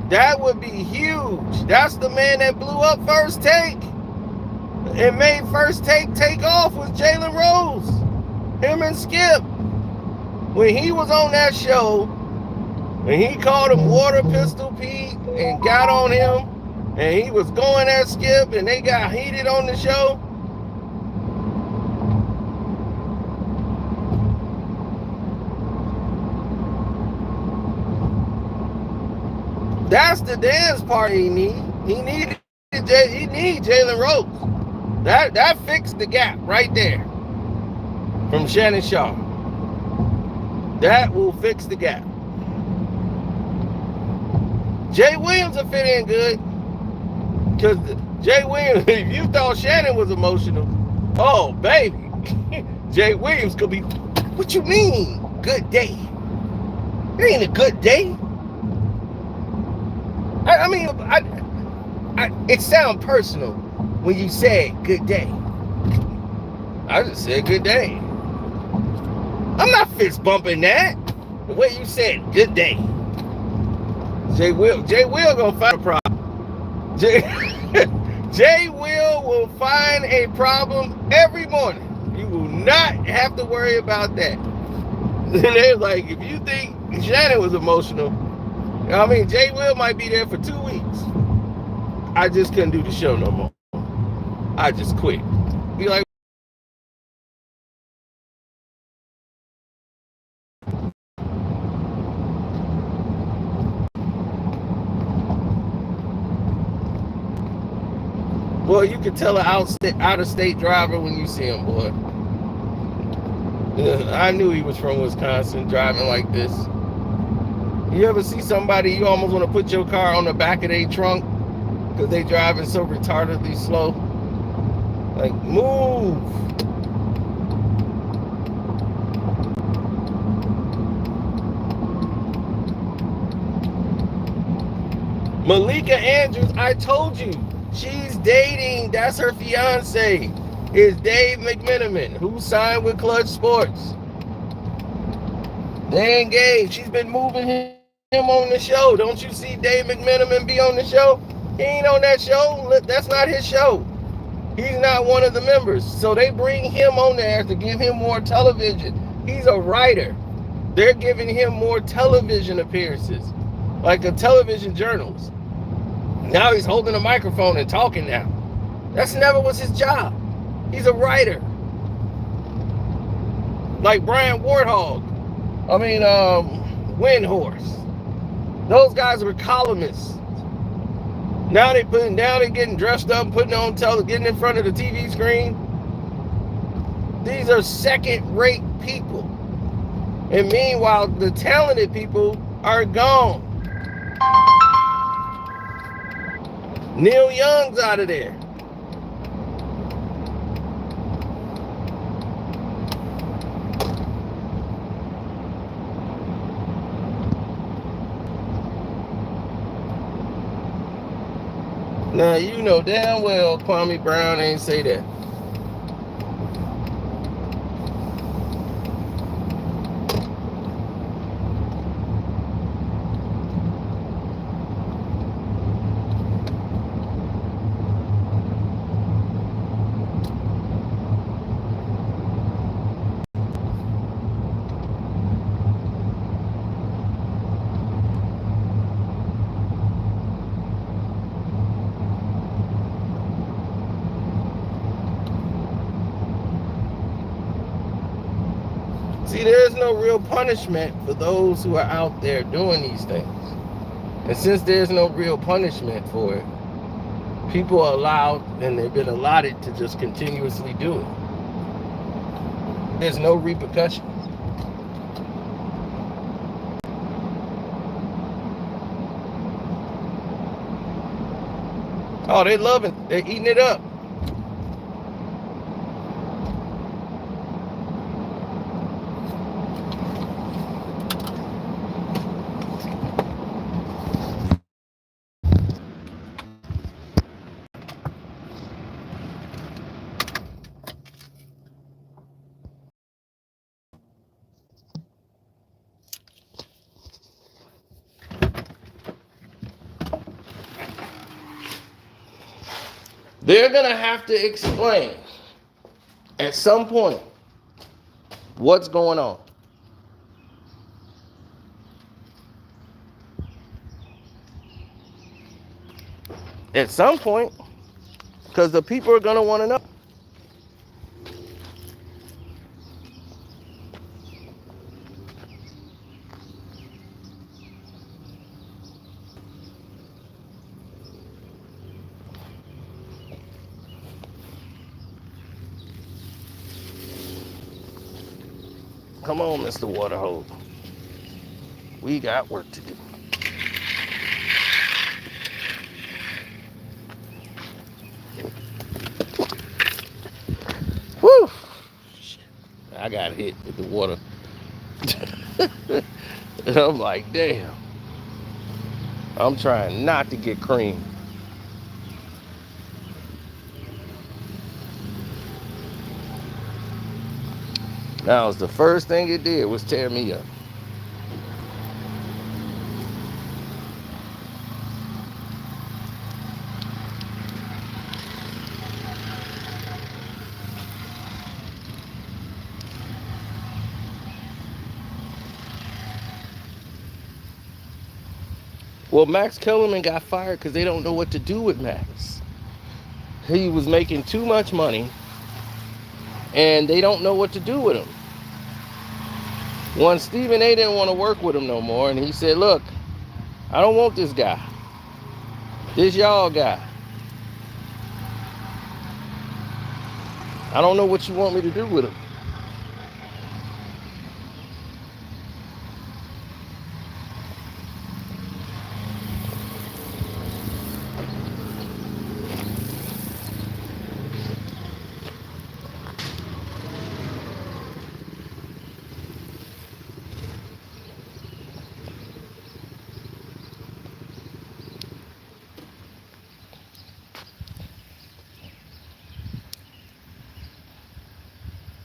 That would be huge. That's the man that blew up First Take and made First take off was Jalen Rose. Him and Skip. When he was on that show, and he called him Water Pistol Pete and got on him, and he was going at Skip, and they got heated on the show. That's the dance party he need. He needs Jalen Rose. That fixed the gap right there from Shannon Sharp. That will fix the gap. Jay Williams will fit in good. Because Jay Williams, if you thought Shannon was emotional, oh, baby. Jay Williams could be, what you mean, good day? It ain't a good day. I mean, it sounds personal when you say good day. I just said good day. I'm not fist bumping that. The way you said good day. Jay Will gonna find a problem. Jay will find a problem every morning. You will not have to worry about that. And they're like, if you think Shannon was emotional, I mean, Jay Will might be there for 2 weeks. I just couldn't do the show no more. I just quit. Be like, well, you can tell an out-of-state driver when you see him, boy. I knew he was from Wisconsin, driving like this. You ever see somebody, you almost want to put your car on the back of their trunk because they driving so retardedly slow? Like, move. Malika Andrews, I told you, she's dating. That's her fiance. Is Dave McMenamin, who signed with Clutch Sports. They engaged. She's been moving him on the show. Don't you see Dave McMenamin be on the show? He ain't on that show. That's not his show. He's not one of the members. So they bring him on there to give him more television. He's a writer. They're giving him more television appearances, like a television journalist. Now he's holding a microphone and talking now. That's never was his job. He's a writer. Like Brian Warthog. I mean, Windhorse. Those guys were columnists. Now they're getting dressed up, getting in front of the TV screen. These are second-rate people. And meanwhile, the talented people are gone. Neil Young's out of there. Now, you know damn well Kwame Brown ain't say that. See, there's no real punishment for those who are out there doing these things. And since there's no real punishment for it, people are allowed and they've been allotted to just continuously do it. There's no repercussions. Oh, they loving. They're eating it up. They're gonna have to explain at some point what's going on. At some point, because the people are gonna want to know. Come on, Mr. Waterhole. We got work to do. Woo! I got hit with the water. And I'm like, damn. I'm trying not to get cream. Now, the first thing it did was tear me up. Well, Max Kellerman got fired because they don't know what to do with Max. He was making too much money, and they don't know what to do with him. One, Stephen A. didn't want to work with him no more, and he said, look, I don't want this guy. This y'all guy. I don't know what you want me to do with him.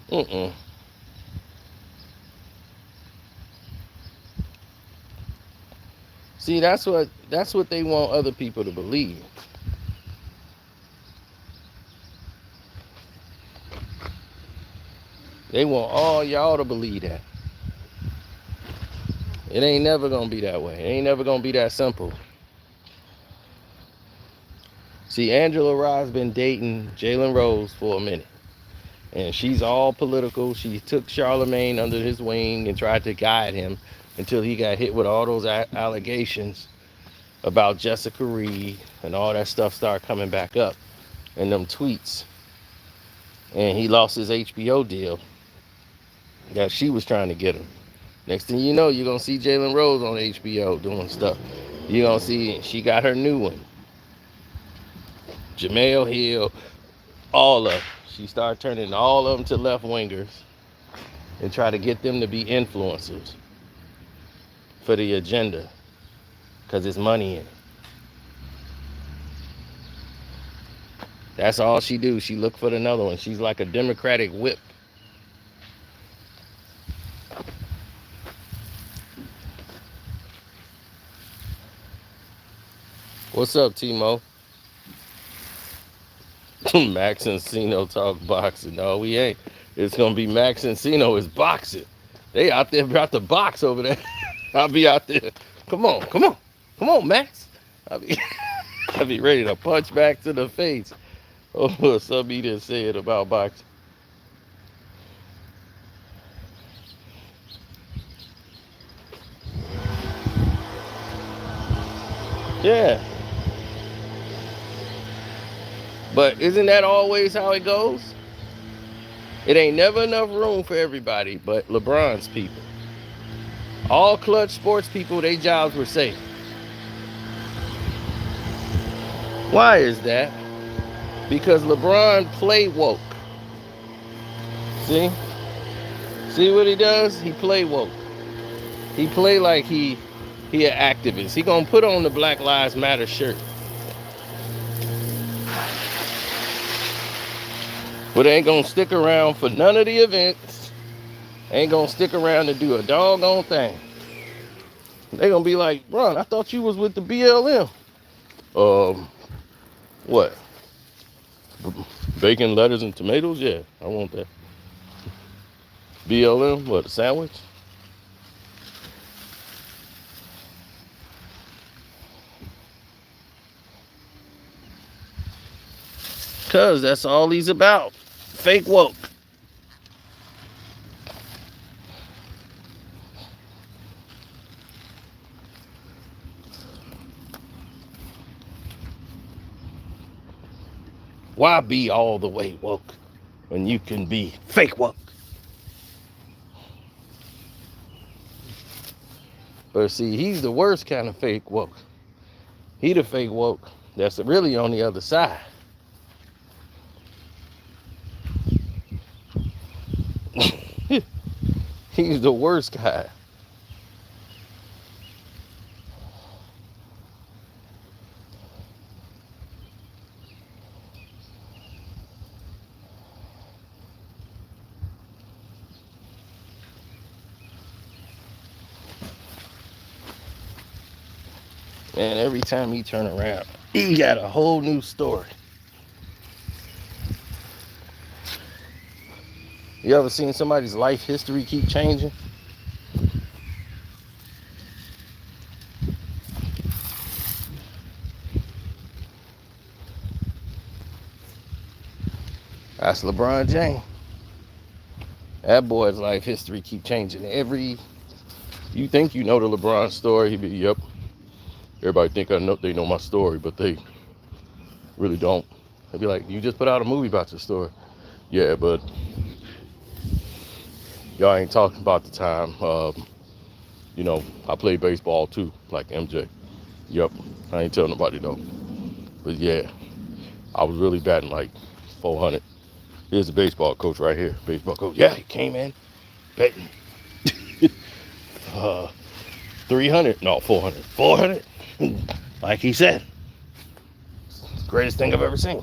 Mm-mm. See, that's what they want other people to believe. They want all y'all to believe that. It ain't never gonna be that way. It ain't never gonna be that simple. See, Angela Rye's been dating Jalen Rose for a minute. And she's all political. She took Charlemagne under his wing and tried to guide him until he got hit with all those allegations about Jessica Reed and all that stuff started coming back up in them tweets. And he lost his HBO deal that she was trying to get him. Next thing you know, you're going to see Jalen Rose on HBO doing stuff. You're going to see she got her new one. Jamel Hill, all of them. She started turning all of them to left wingers and try to get them to be influencers for the agenda because there's money in it. That's all she do. She look for another one. She's like a Democratic whip. What's up, Timo? Max and Cino talk boxing. No, we ain't. It's gonna be Max and Cino is boxing. They out there about to box over there. I'll be out there. Come on, come on, come on, Max. I'll be ready to punch Max in the face. Oh, something he didn't say it about boxing. Yeah. But isn't that always how it goes? It ain't never enough room for everybody but LeBron's people. All clutch sports people, their jobs were safe. Why is that? Because LeBron play woke. See? See what he does? He play woke. He play like he an activist. He gonna put on the Black Lives Matter shirt. But ain't gonna stick around for none of the events. Ain't gonna stick around to do a doggone thing. They gonna be like, Ron, I thought you was with the BLM. Um, what? Bacon, lettuce, and tomatoes? Yeah, I want that. BLM? What, a sandwich? Cause that's all he's about. Fake woke. Why be all the way woke when you can be fake woke? But see, he's the worst kind of fake woke. He the fake woke that's really on the other side. He's the worst guy. And every time he turn around, he got a whole new story. You ever seen somebody's life history keep changing? That's LeBron James. That boy's life history keep changing. You think you know the LeBron story? He be, yep. Everybody think they know my story, but they really don't. They'd be like, you just put out a movie about your story. Yeah, but y'all ain't talking about the time. I played baseball too, like MJ. Yep, I ain't telling nobody though. But yeah, I was really batting like 400. Here's the baseball coach right here. Baseball coach. Yeah, he came in betting 300. No, 400. 400. Like he said, greatest thing I've ever seen.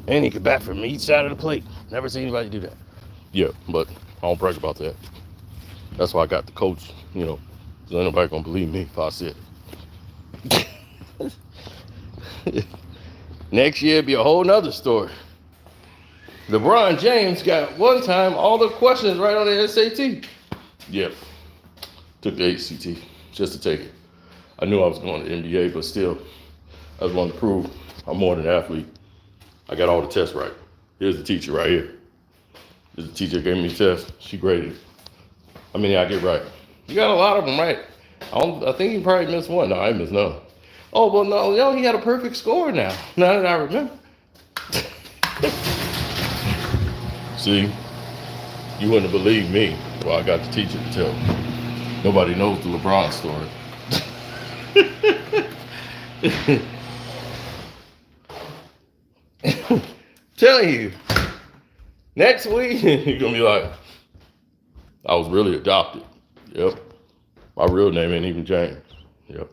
And he could bat from each side of the plate. Never seen anybody do that. Yeah, but I don't brag about that. That's why I got the coach, so ain't nobody gonna believe me if I said it. Next year be a whole nother story. LeBron James got one time all the questions right on the SAT. Yep. Took the ACT just to take it. I knew I was going to the NBA, but still, I was wanting to prove I'm more than an athlete. I got all the tests right. Here's the teacher right here. Here's the teacher that gave me the test. She graded it. How many I get right? You got a lot of them right. I think you probably missed one. No, I missed none. Oh, well, no, he had a perfect score now. Now that I remember. See, you wouldn't have believed me. Well, I got the teacher to tell. Nobody knows the LeBron story. Telling you, next week you're gonna be like, I was really adopted. Yep. My real name ain't even James. Yep.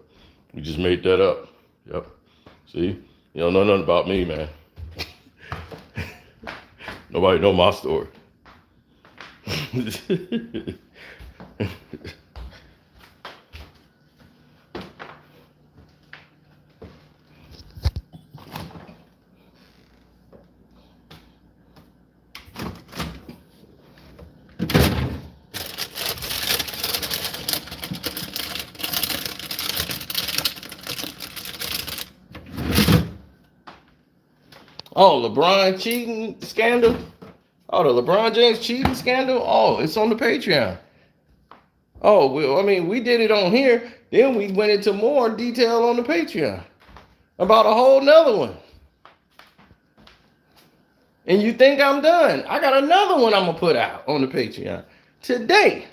We just made that up. Yep. See, you don't know nothing about me, man. Nobody know my story. Oh, LeBron cheating scandal? Oh, the LeBron James cheating scandal? Oh, it's on the Patreon. Oh, well, I mean, we did it on here. Then we went into more detail on the Patreon about a whole nother one. And you think I'm done? I got another one I'm going to put out on the Patreon today.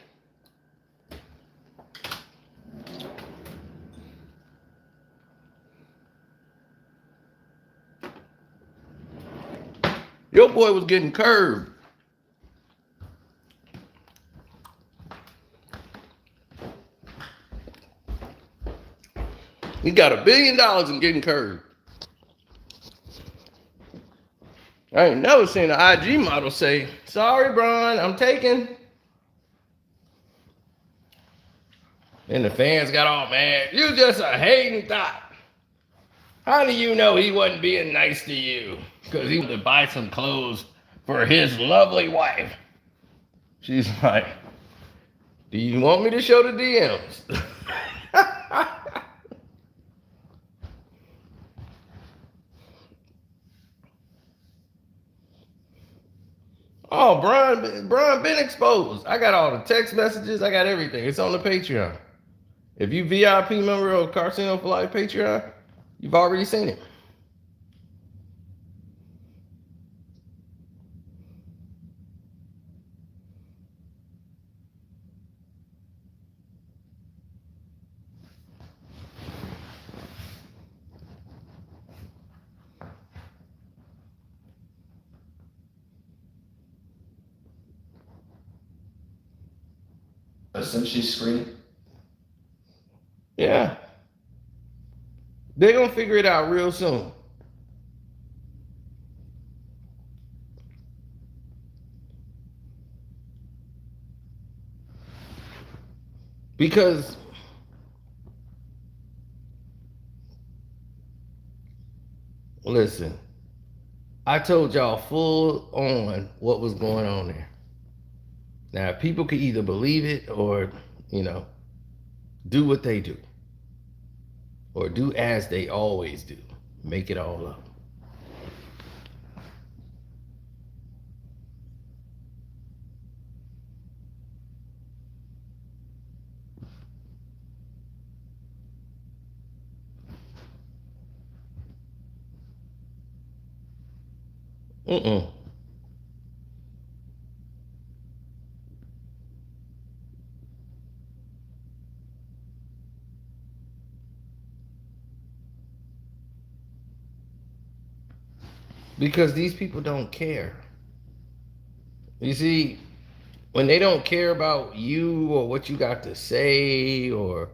Your boy was getting curved. He got $1 billion and getting curved. I ain't never seen an IG model say, "Sorry, Bron, I'm taking." And the fans got all mad. You just a hating thought. How do you know he wasn't being nice to you? Because he wanted to buy some clothes for his lovely wife. She's like, "Do you want me to show the DMs?" Oh, Bron been exposed. I got all the text messages. I got everything. It's on the Patreon. If you VIP member of Casino for Life Patreon, you've already seen it. Since she's screening? Yeah. They're going to figure it out real soon. Because listen, I told y'all full on what was going on there. Now, people can either believe it or, do what they do. Or do as they always do. Make it all up. Mm-mm. Because these people don't care. You see, when they don't care about you or what you got to say or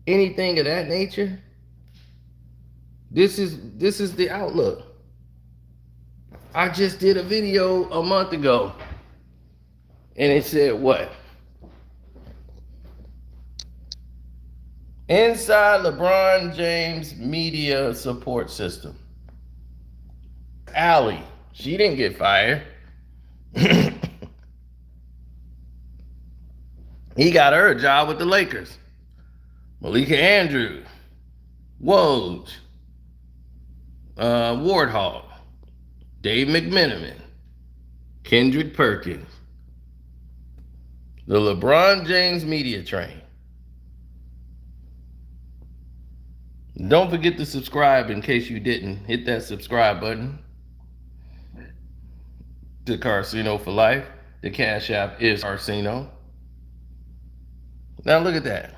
anything of that nature, this is the outlook. I just did a video a month ago and it said what? Inside LeBron James media support system. Allie, she didn't get fired. He got her a job with the Lakers. Malika Andrews, Woj, Wardhall, Dave McMenamin, Kendrick Perkins, the LeBron James media train. Don't forget to subscribe in case you didn't. Hit that subscribe button to Casino for Life. The Cash App is Casino. Now look at that.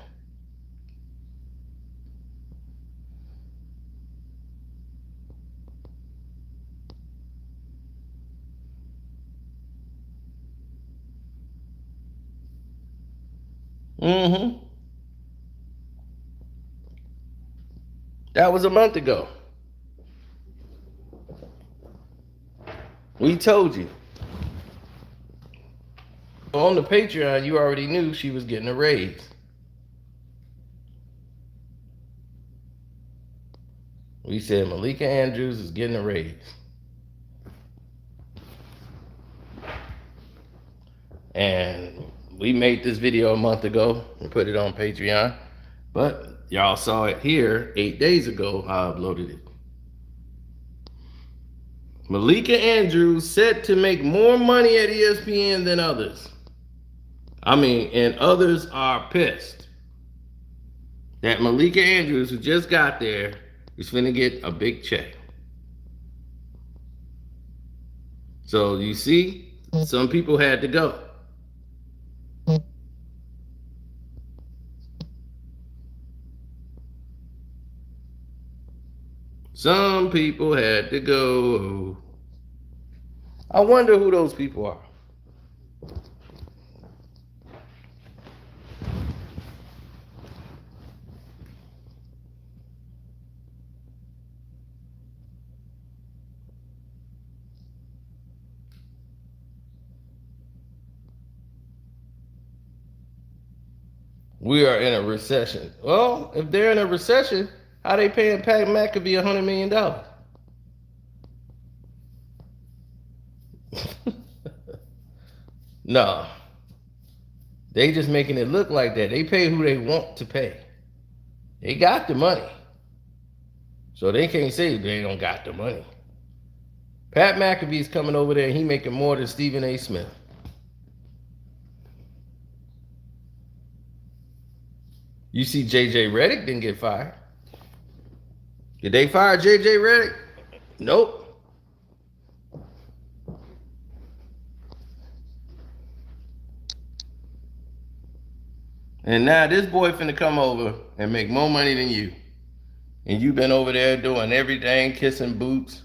Mm-hmm. That was a month ago. We told you. On the Patreon, you already knew she was getting a raise. We said Malika Andrews is getting a raise. And we made this video a month ago and put it on Patreon. But y'all saw it here 8 days ago. I uploaded it. Malika Andrews said to make more money at ESPN than others. And others are pissed that Malika Andrews, who just got there, is finna get a big check. So you see, some people had to go. Some people had to go. I wonder who those people are. We are in a recession. Well, if they're in a recession, how they paying Pat McAfee $100 million? No, they just making it look like that. They pay who they want to pay. They got the money, so they can't say they don't got the money. Pat McAfee's coming over there, and he making more than Stephen A. Smith. You see, J.J. Redick didn't get fired. Did they fire J.J. Redick? Nope. And now this boy finna come over and make more money than you. And you been over there doing everything, kissing boots,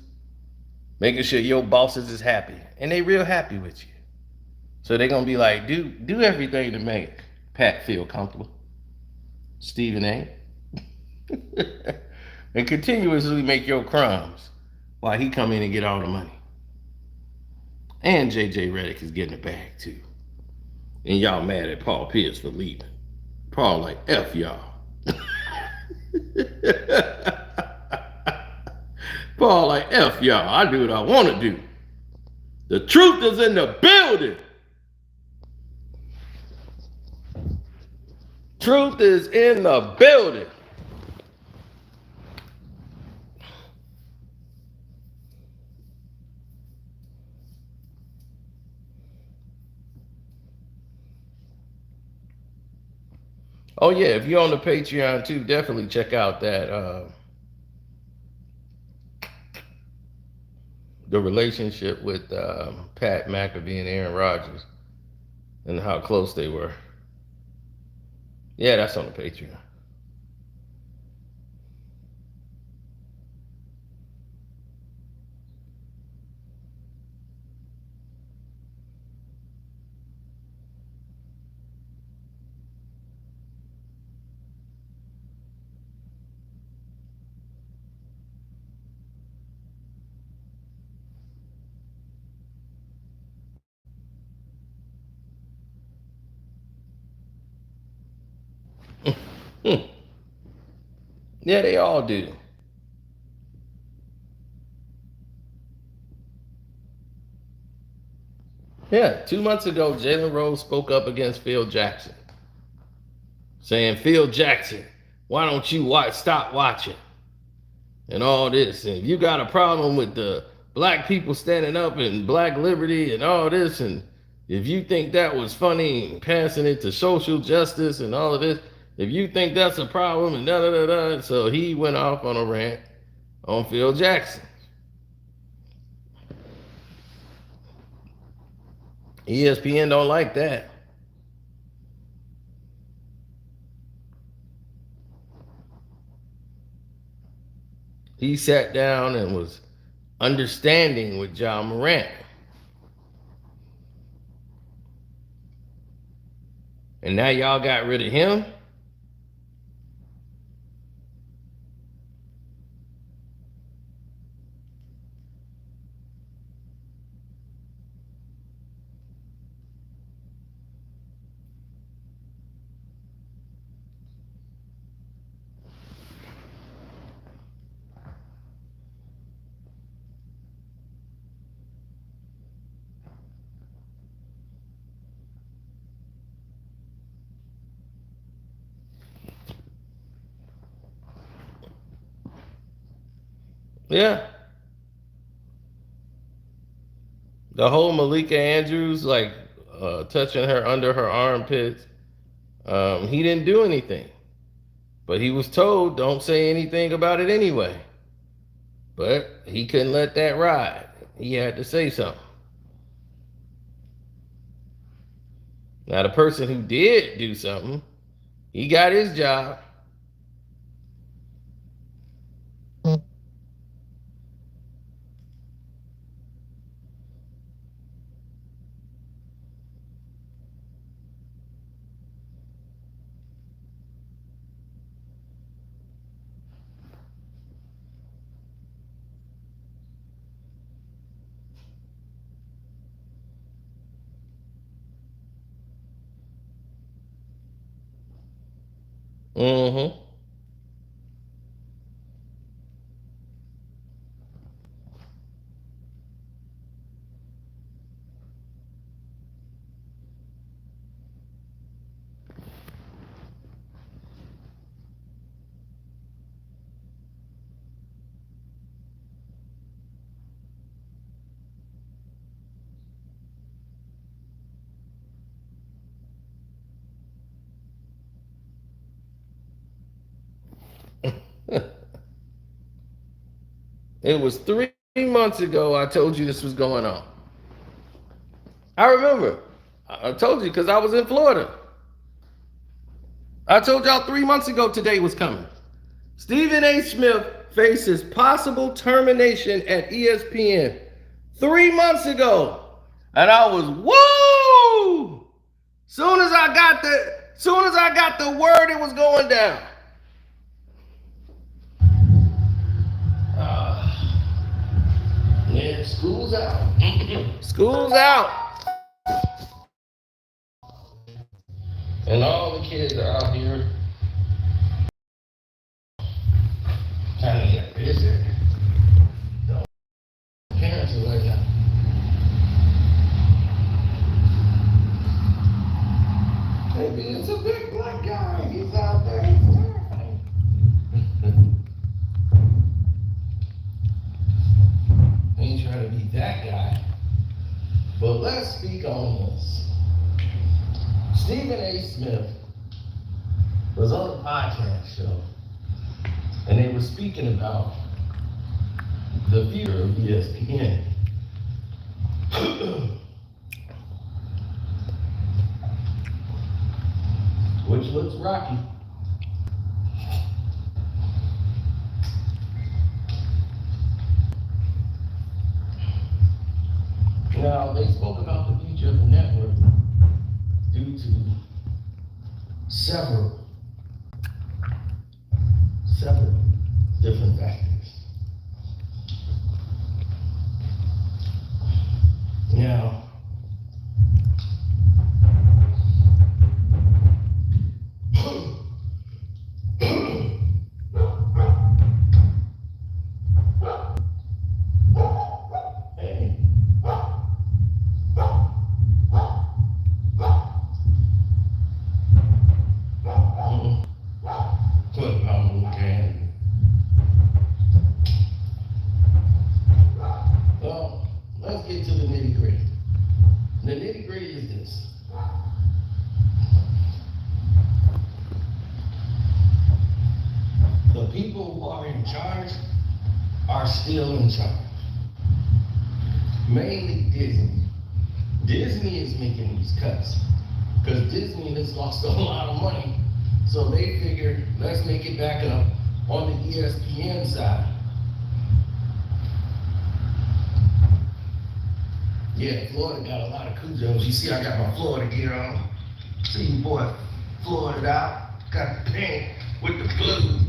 making sure your bosses is happy. And they real happy with you. So they gonna be like, do everything to make Pat feel comfortable. Stephen A. And continuously make your crumbs while he come in and get all the money. And J.J. Redick is getting a bag too. And y'all mad at Paul Pierce for leaving. Paul like, F y'all. Paul like, F y'all. I do what I want to do. The truth is in the building. Truth is in the building. Oh yeah, if you're on the Patreon too, definitely check out that the relationship with Pat McAfee and Aaron Rodgers and how close they were. Yeah, that's on the Patreon. Yeah, they all do. Yeah, 2 months ago, Jalen Rose spoke up against Phil Jackson, saying, Phil Jackson, why don't you stop watching? And all this. And you got a problem with the black people standing up and black liberty and all this. And if you think that was funny and passing it to social justice and all of this, if you think that's a problem and da da da da. So he went off on a rant on Phil Jackson. ESPN don't like that. He sat down and was understanding with John Morant. And now y'all got rid of him? Yeah. The whole Malika Andrews, like touching her under her armpits, he didn't do anything. But he was told, don't say anything about it anyway. But he couldn't let that ride. He had to say something. Now, the person who did do something, he got his job. Mm-hmm. It was 3 months ago I told you this was going on. I remember. I told you because I was in Florida. I told y'all 3 months ago today was coming. Stephen A. Smith faces possible termination at ESPN 3 months ago. And I was woo! Soon as I got the word it was going down. Yeah, school's out. School's out. And all the kids are out here trying to get busy. The parents are like, maybe it's a big black guy. He's out there. He's terrifying. Ain't trying to be that guy. But let's speak on this. Stephen A. Smith was on a podcast show, and they were speaking about the future of ESPN. Which looks rocky. Now, they spoke about the future of the network due to several different factors. Now, let's get to the nitty gritty. The nitty gritty is this. The people who are in charge are still in charge. Mainly Disney. Disney is making these cuts because Disney has lost a lot of money. So they figured, let's make it back up on the ESPN side. Yeah, Florida got a lot of Cujos. You see, I got my Florida gear on. See, you boy, Florida out. Got the pink with the blue.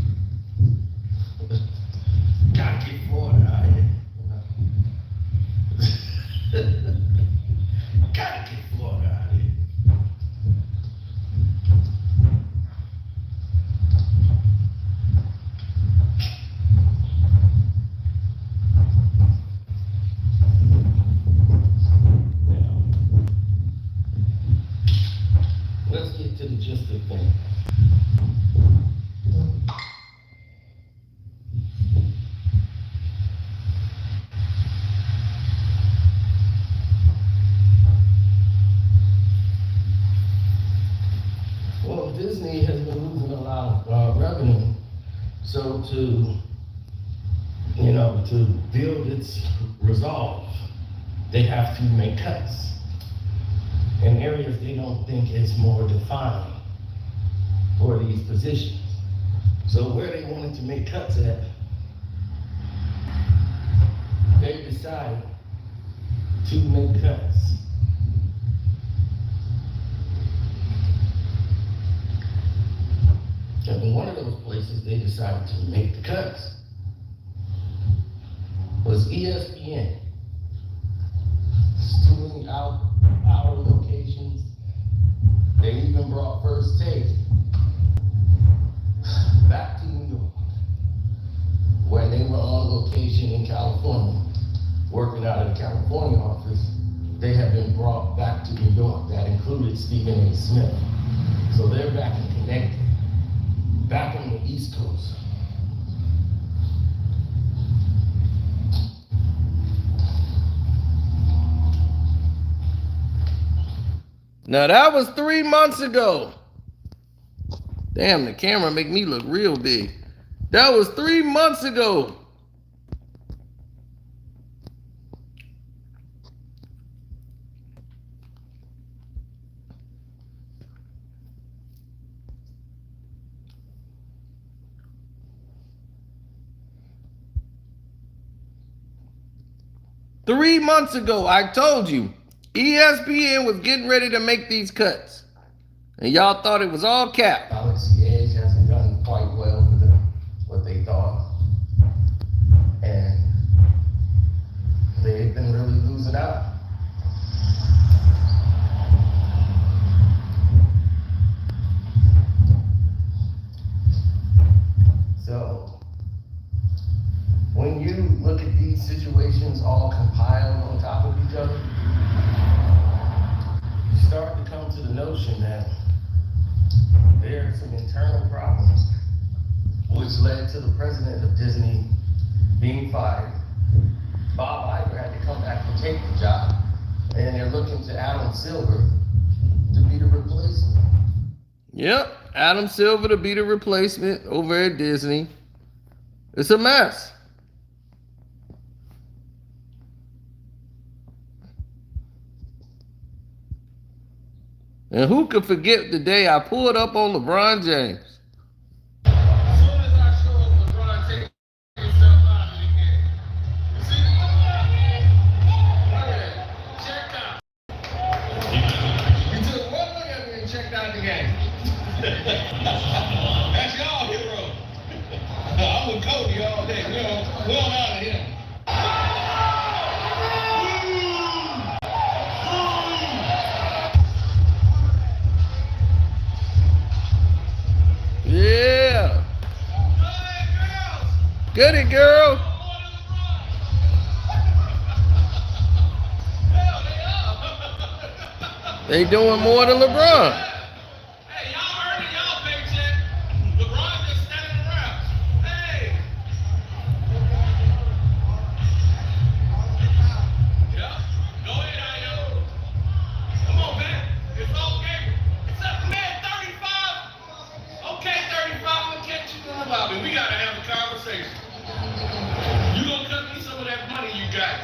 Gotta get Florida out here. Gotta get Florida out here. Let's get to the gist of the thing. Well, Disney has been losing a lot of revenue. So to build its resolve, they have to make cuts in areas they don't think is more defined for these positions. So where they wanted to make cuts at, they decided to make cuts. And in one of those places they decided to make the cuts was ESPN. It's too many hour locations. They even brought First Take Stephen A. Smith. So they're back in Connecticut, back on the East Coast. Now that was 3 months ago. Damn, the camera make me look real big. That was 3 months ago. Three months ago, I told you, ESPN was getting ready to make these cuts. And y'all thought it was all cap. Galaxy Edge hasn't done quite well for them, what they thought. And they've been really losing out. So, when you look at these situations all compiled on top of each other, you start to come to the notion that there are some internal problems which led to the president of Disney being fired. Bob Iger had to come back and take the job, and they're looking to Adam Silver to be the replacement. Yep, Adam Silver to be the replacement over at Disney. It's a mess. And who could forget the day I pulled up on LeBron James? As soon as I showed LeBron taking himself out of the game, you see, look at it, checked out. He took one look at me and checked out the game. That's y'all hero. I'm with Cody all day. We don't out of him. Yeah. Good it, girl. They doing more than LeBron. Hey, y'all earning y'all paycheck. LeBron just standing around. Hey. Yeah. Go ahead, Ayo. Come on, man. It's okay. It's up, man. 35. Okay, 35. I'm gonna catch you in the lobby. We gotta have a conversation. You gonna cut me some of that money you got?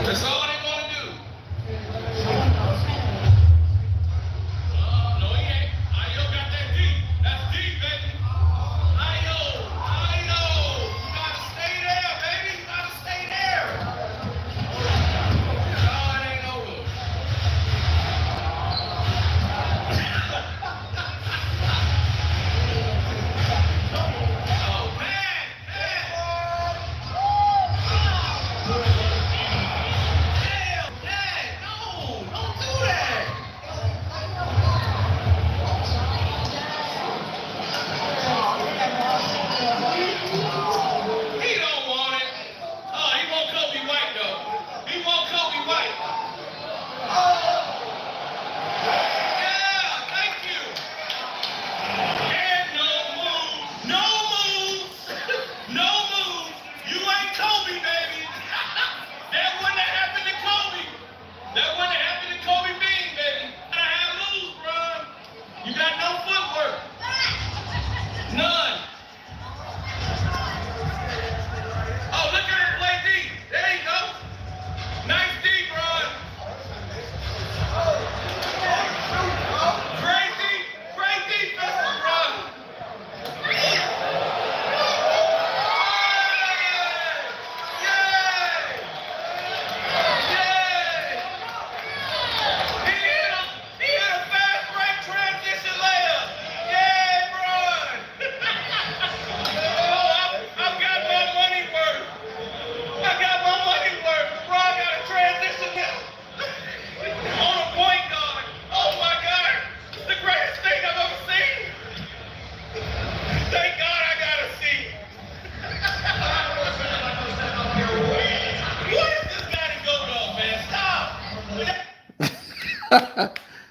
That's all they want to do. No, he ain't. Ayo got that deep. That's deep, baby.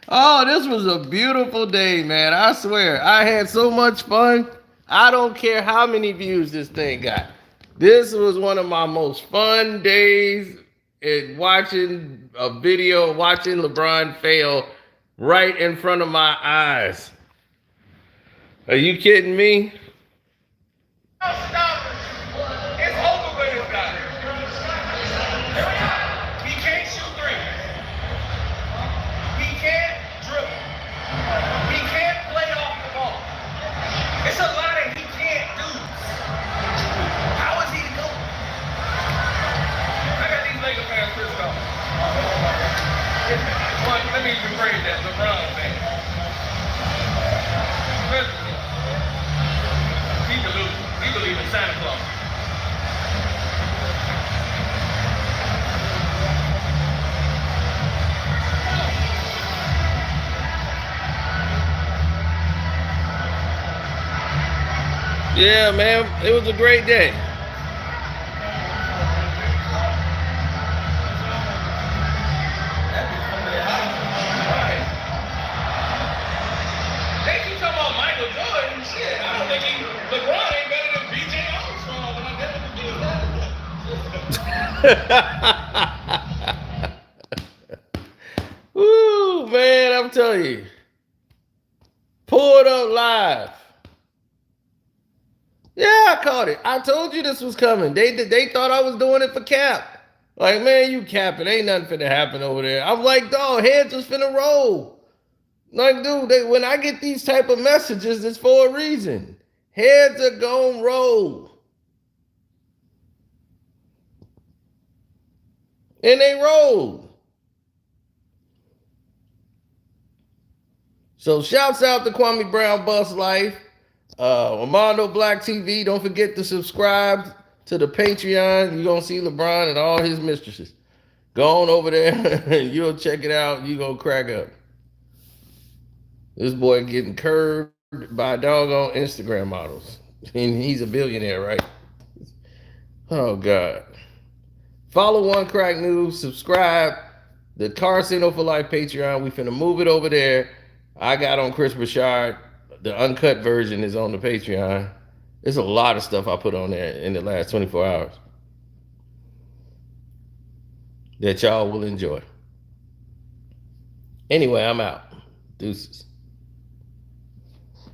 Oh, this was a beautiful day, man. I swear. I had so much fun. I don't care how many views this thing got. This was one of my most fun days in watching a video, watching LeBron fail right in front of my eyes. Are you kidding me? It's over with this guy. He can't shoot three. He can't dribble. He can't play off the ball. It's a lot that he can't do. How is he doing? I got these Lakers fans pissed off. Let me rephrase that. LeBron fan. He believes. He believes in Santa Claus. Yeah, man, it was a great day. They keep talking about Michael Jordan. Shit, I don't think LeBron ain't better than BJ Armstrong, but I never do that. Woo, man, I'm telling you. Pull it up live. Yeah, I caught it. I told you this was coming. They thought I was doing it for cap. Like, man, you capping. Ain't nothing finna happen over there. I'm like, dog, heads was finna roll. Like, dude, when I get these type of messages, it's for a reason. Heads are gonna roll. And they rolled. So shouts out to Kwame Brown Bus Life. Armando Black TV. Don't forget to subscribe to the Patreon. You're going to see LeBron and all his mistresses. Go on over there and you'll check it out. You're going to crack up. This boy getting curved by doggone Instagram models. And he's a billionaire, right? Oh, God. Follow One Crack News. Subscribe. The Carcino for Life Patreon. We finna move it over there. I got on Chris Bouchard. The uncut version is on the Patreon. There's a lot of stuff I put on there in the last 24 hours that y'all will enjoy. Anyway, I'm out. Deuces.